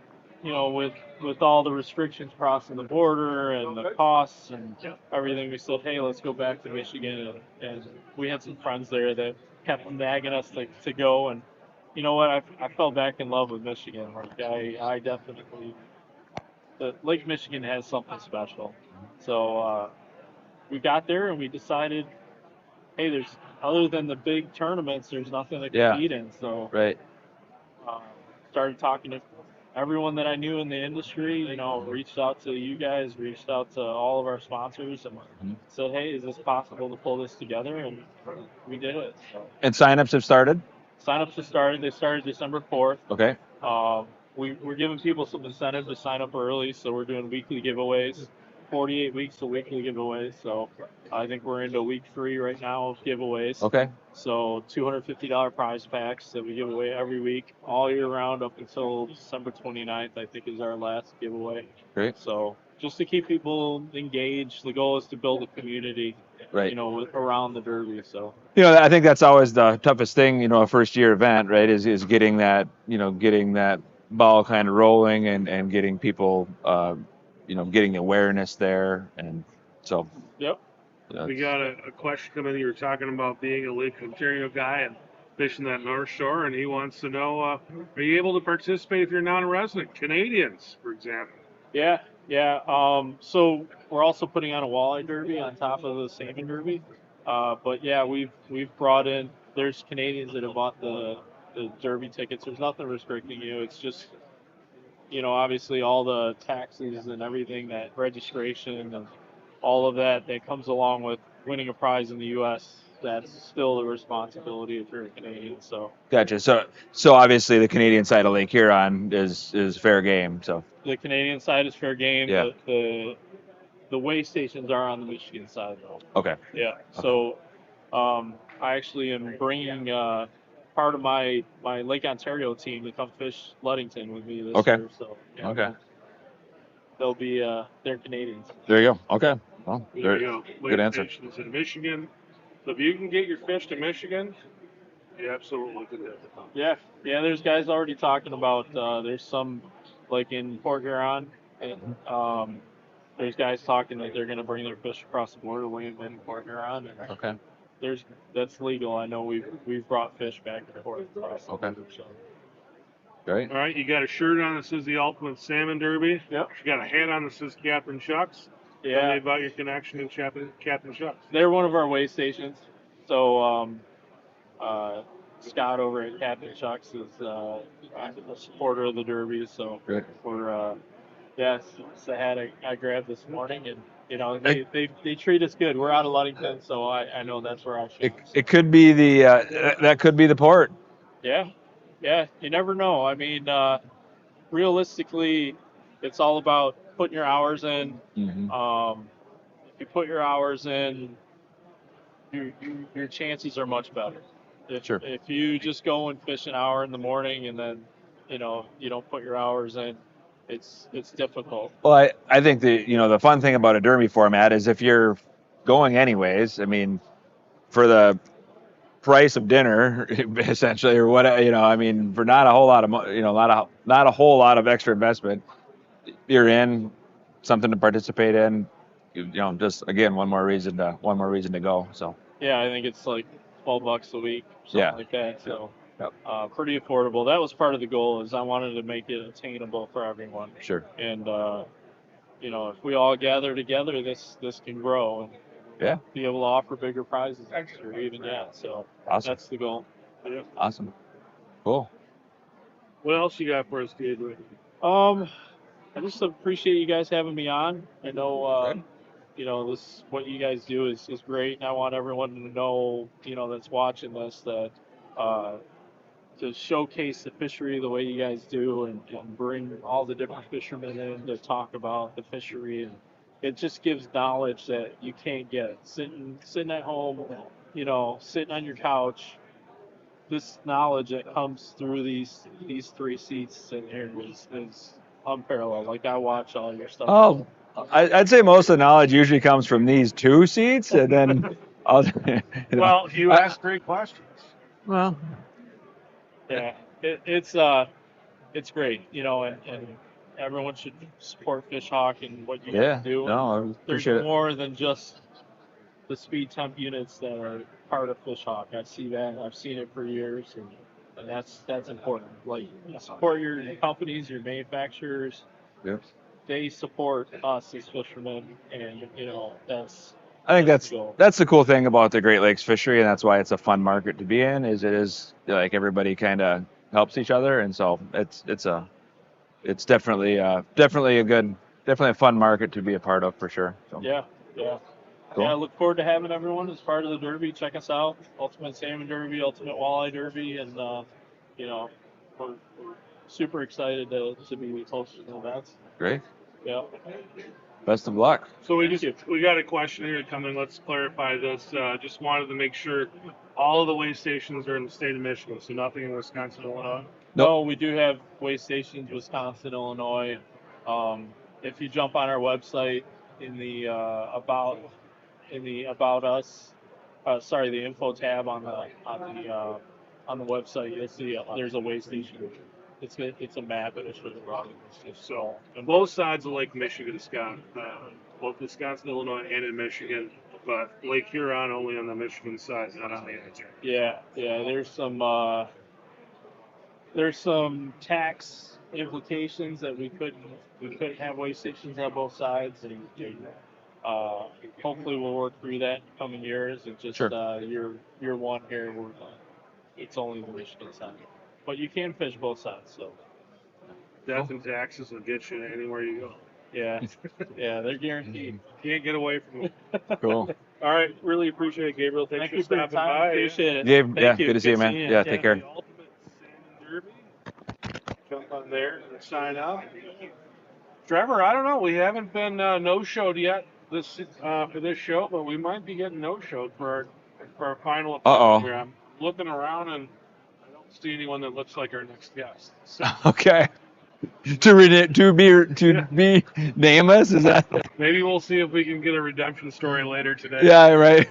with all the restrictions crossing the border and the costs and everything, we said, hey, let's go back to Michigan. And we had some friends there that kept nagging us to go. And you know what? I fell back in love with Michigan. Like I definitely, the Lake Michigan has something special. So we got there and we decided, hey, other than the big tournaments, there's nothing to compete in. So Right. started talking to everyone that I knew in the industry, reached out to you guys, reached out to all of our sponsors, and said, hey, is this possible to pull this together? And we did it. So And signups have started. signups have started. They started December 4th. Okay. We're giving people some incentive to sign up early, so we're doing weekly giveaways, 48 weeks of weekly giveaways. So I think we're into week 3 right now of giveaways. Okay. So $250 prize packs that we give away every week, all year round up until December 29th, I think is our last giveaway. Great. So just to keep people engaged, the goal is to build a community, Right. around the Derby. So I think that's always the toughest thing, a first year event, right? Is getting that ball kind of rolling and getting people, getting awareness there. And so, yep. We got a question coming in. You were talking about being a Lake Ontario guy and fishing that North Shore, and he wants to know, are you able to participate if you're non-resident? Canadians, for example. Yeah. So we're also putting on a walleye derby on top of the salmon derby. But yeah, we've brought in. There's Canadians that have bought the derby tickets. There's nothing restricting you. It's just, obviously all the taxes and everything, that registration and all of that comes along with winning a prize in the U.S. That's still the responsibility if you're a Canadian. So gotcha. So obviously the Canadian side of Lake Huron is fair game. So the Canadian side is fair game. Yeah. The way stations are on the Michigan side, though. okay. Yeah. So I actually am bringing part of my Lake Ontario team to come fish Ludington with me this Okay. year. So yeah, Okay. they'll be they're Canadians. There you go. Okay. Well, There you go. good answer. Stations in Michigan. So if you can get your fish to Michigan, you absolutely can do it. Yeah. There's guys already talking about. There's some like in Port Huron, and there's guys talking that they're going to bring their fish across the border, weigh them in Port Huron. And Okay. that's legal. I know we've brought fish back and forth across the Okay. border. So. Great. All right, you got a shirt on that says the Ultimate Salmon Derby. Yep. You got a hat on that says Captain Shucks. Tell Yeah. me about your connection to Captain Shucks. They're one of our way stations. So Scott over at Captain Chuck's is a supporter of the Derby. So Good. we're it's the hat I grabbed this morning, and You know, they treat us good. We're out of Ludington, so I know that's where I'll shoot. It could be that could be the port. Yeah, yeah. You never know. I mean, realistically, it's all about putting your hours in. If you put your hours in, your chances are much better. Sure. If you just go and fish an hour in the morning and then, you don't put your hours in, it's difficult. Well, I think the fun thing about a derby format is if you're going anyways, I mean, for the price of dinner, essentially, or what, I mean, for not a whole lot of, not a whole lot of extra investment, you're in something to participate in, just again, one more reason to go. So. Yeah, I think it's like $12 a week, something like that. So, pretty affordable. That was part of the goal, is I wanted to make it attainable for everyone. Sure. And if we all gather together, this can grow and be able to offer bigger prizes next year, even yet. So awesome. That's the goal. Yeah. Awesome. Cool. What else you got for us, Gabe? I just appreciate you guys having me on. I know, this what you guys do is great, and I want everyone to know, that's watching this, that to showcase the fishery the way you guys do, and bring all the different fishermen in to talk about the fishery, and it just gives knowledge that you can't get sitting at home, sitting on your couch. This knowledge that comes through these three seats in here is unparalleled. Like, I watch all your stuff. Oh, I'd say most of the knowledge usually comes from these two seats, and then Well, you ask great questions. Well, yeah, it's great, and everyone should support Fish Hawk and what you guys do. No, I appreciate There's it. more than just the speed temp units that are part of Fish Hawk. I see that. I've seen it for years, and that's important. Like, support your companies, your manufacturers. Yep. They support us as fishermen, and that's. I think the goal. that's the cool thing about the Great Lakes fishery, and that's why it's a fun market to be in. Is it is like everybody kind of helps each other, and so it's definitely a fun market to be a part of for sure. So. Yeah. Cool. Yeah, I look forward to having everyone as part of the Derby. Check us out, Ultimate Salmon Derby, Ultimate Walleye Derby, and we're super excited to be hosting the events. Great. Yeah. Best of luck. So we got a question here coming. Let's clarify this. Just wanted to make sure all of the weigh stations are in the state of Michigan, so nothing in Wisconsin, Illinois. No, we do have weigh stations, Wisconsin, Illinois. If you jump on our website in the about us, the info tab on the website, you'll see there's a weigh station. It's a map and it's really wrong. So on both sides of Lake Michigan, Scott, both Wisconsin, Illinois, and in Michigan, but Lake Huron only on the Michigan side, not on the other. Yeah. There's some tax implications that we couldn't have weigh stations on both sides, and hopefully we'll work through that in coming years. It's just year one here, it's only the Michigan side, but you can fish both sides. So death and taxes will get you anywhere you go. Yeah, they're guaranteed. Can't get away from it. Cool. All right, really appreciate it, Gabriel. Thanks Thank you for for your stopping time. by. Appreciate it. Gabe, Thank you. good to see you, man. seeing Yeah, take care. The Ultimate Salmon Derby. Jump on there and sign up. Trevor, I don't know. We haven't been no-showed yet for this show, but we might be getting no-showed for our final appointment here. I'm looking around and I don't see anyone that looks like our next guest. So. Okay. To be nameless, is that? Maybe we'll see if we can get a redemption story later today. Yeah, right.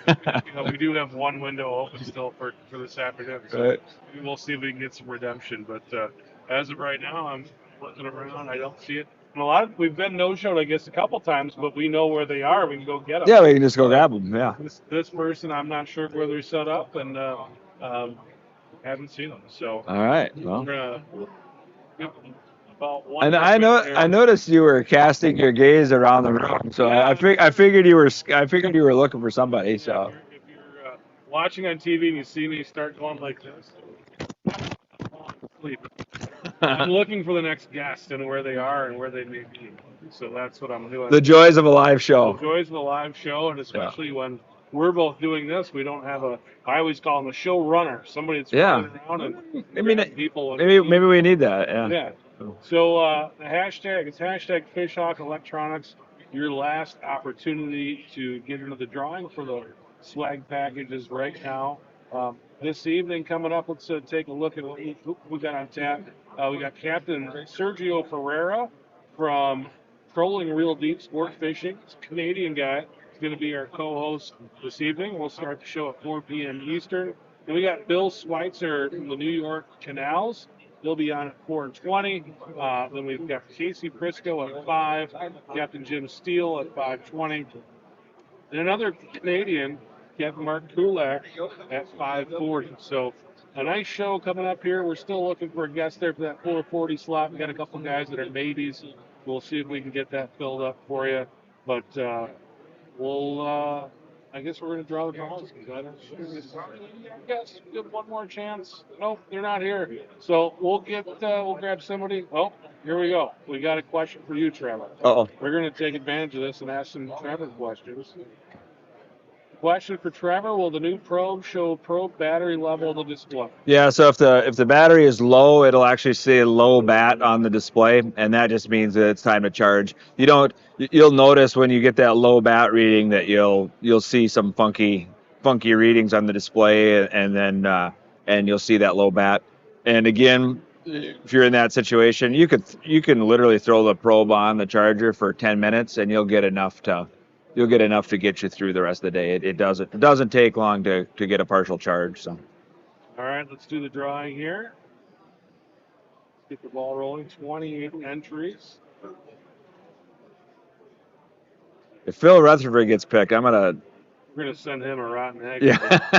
We do have one window open still for this afternoon, so Right. maybe we'll see if we can get some redemption. But as of right now, I'm looking around. I don't see it. And we've been no-showed, I guess, a couple times, but we know where they are. We can go get them. Yeah, we can just go grab them. Yeah. This person, I'm not sure where they're set up, and haven't seen them. So. All right. Well. We're gonna, about one And I noticed you were casting your gaze around the room, so I figured you were looking for somebody. So if you're watching on TV and you see me start going like this, sleep. I'm looking for the next guest and where they are and where they may be. So that's what I'm doing. The joys of a live The show. joys of a live show, and especially when we're both doing this, we don't have I always call him a show runner, somebody that's running around and I mean, people. maybe we need that. Yeah. Yeah. So the hashtag, it's hashtag Fishhawk Electronics. Your last opportunity to get into the drawing for the swag packages right now. This evening coming up, let's take a look at what we got on tap. We got Captain Sergio Ferreira from Trolling Real Deep Sport Fishing. He's a Canadian guy. He's going to be our co-host this evening. We'll start the show at 4 p.m. Eastern. Then we got Bill Schweitzer from the New York Canals. He'll be on at 4:20. Then we've got Casey Prisco at 5, Captain Jim Steele at 5:20, and another Canadian, Captain Mark Kulak, at 5:40. So a nice show coming up here. We're still looking for a guest there for that 4:40 slot. We got a couple guys that are maybes. We'll see if we can get that filled up for you. But I guess we're going to draw the balls. Yes, give one more chance. Nope, they're not here. So we'll grab somebody. Oh, here we go. We got a question for you, Trevor. Uh-oh. We're going to take advantage of this and ask some Trevor questions. Question for Trevor: will the new probe show probe battery level on the display? Yeah, so if the battery is low, it'll actually say low bat on the display, and that just means that it's time to charge. You'll notice when you get that low bat reading that you'll see some funky readings on the display, and you'll see that low bat. And again, if you're in that situation, you can literally throw the probe on the charger for 10 minutes, and you'll get enough to get you through the rest of the day. It doesn't take long to get a partial charge. So. All right, let's do the drawing here. Get the ball rolling. 28 entries. If Phil Rutherford gets picked, We're gonna send him a rotten egg. Yeah.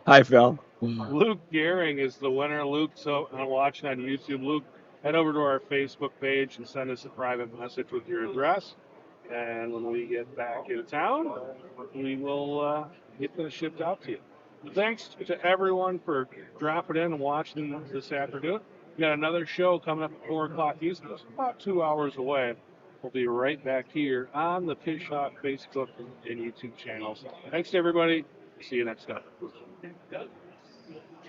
Hi, Phil. Luke Gehring is the winner. Luke, so I'm watching on YouTube. Luke, head over to our Facebook page and send us a private message with your address. And when we get back into town, we will get this shipped out to you. Thanks to everyone for dropping in and watching this afternoon. We got another show coming up at 4 o'clock Eastern. It's about 2 hours away. We'll be right back here on the Fishhawk Facebook and YouTube channels. Thanks to everybody. See you next time.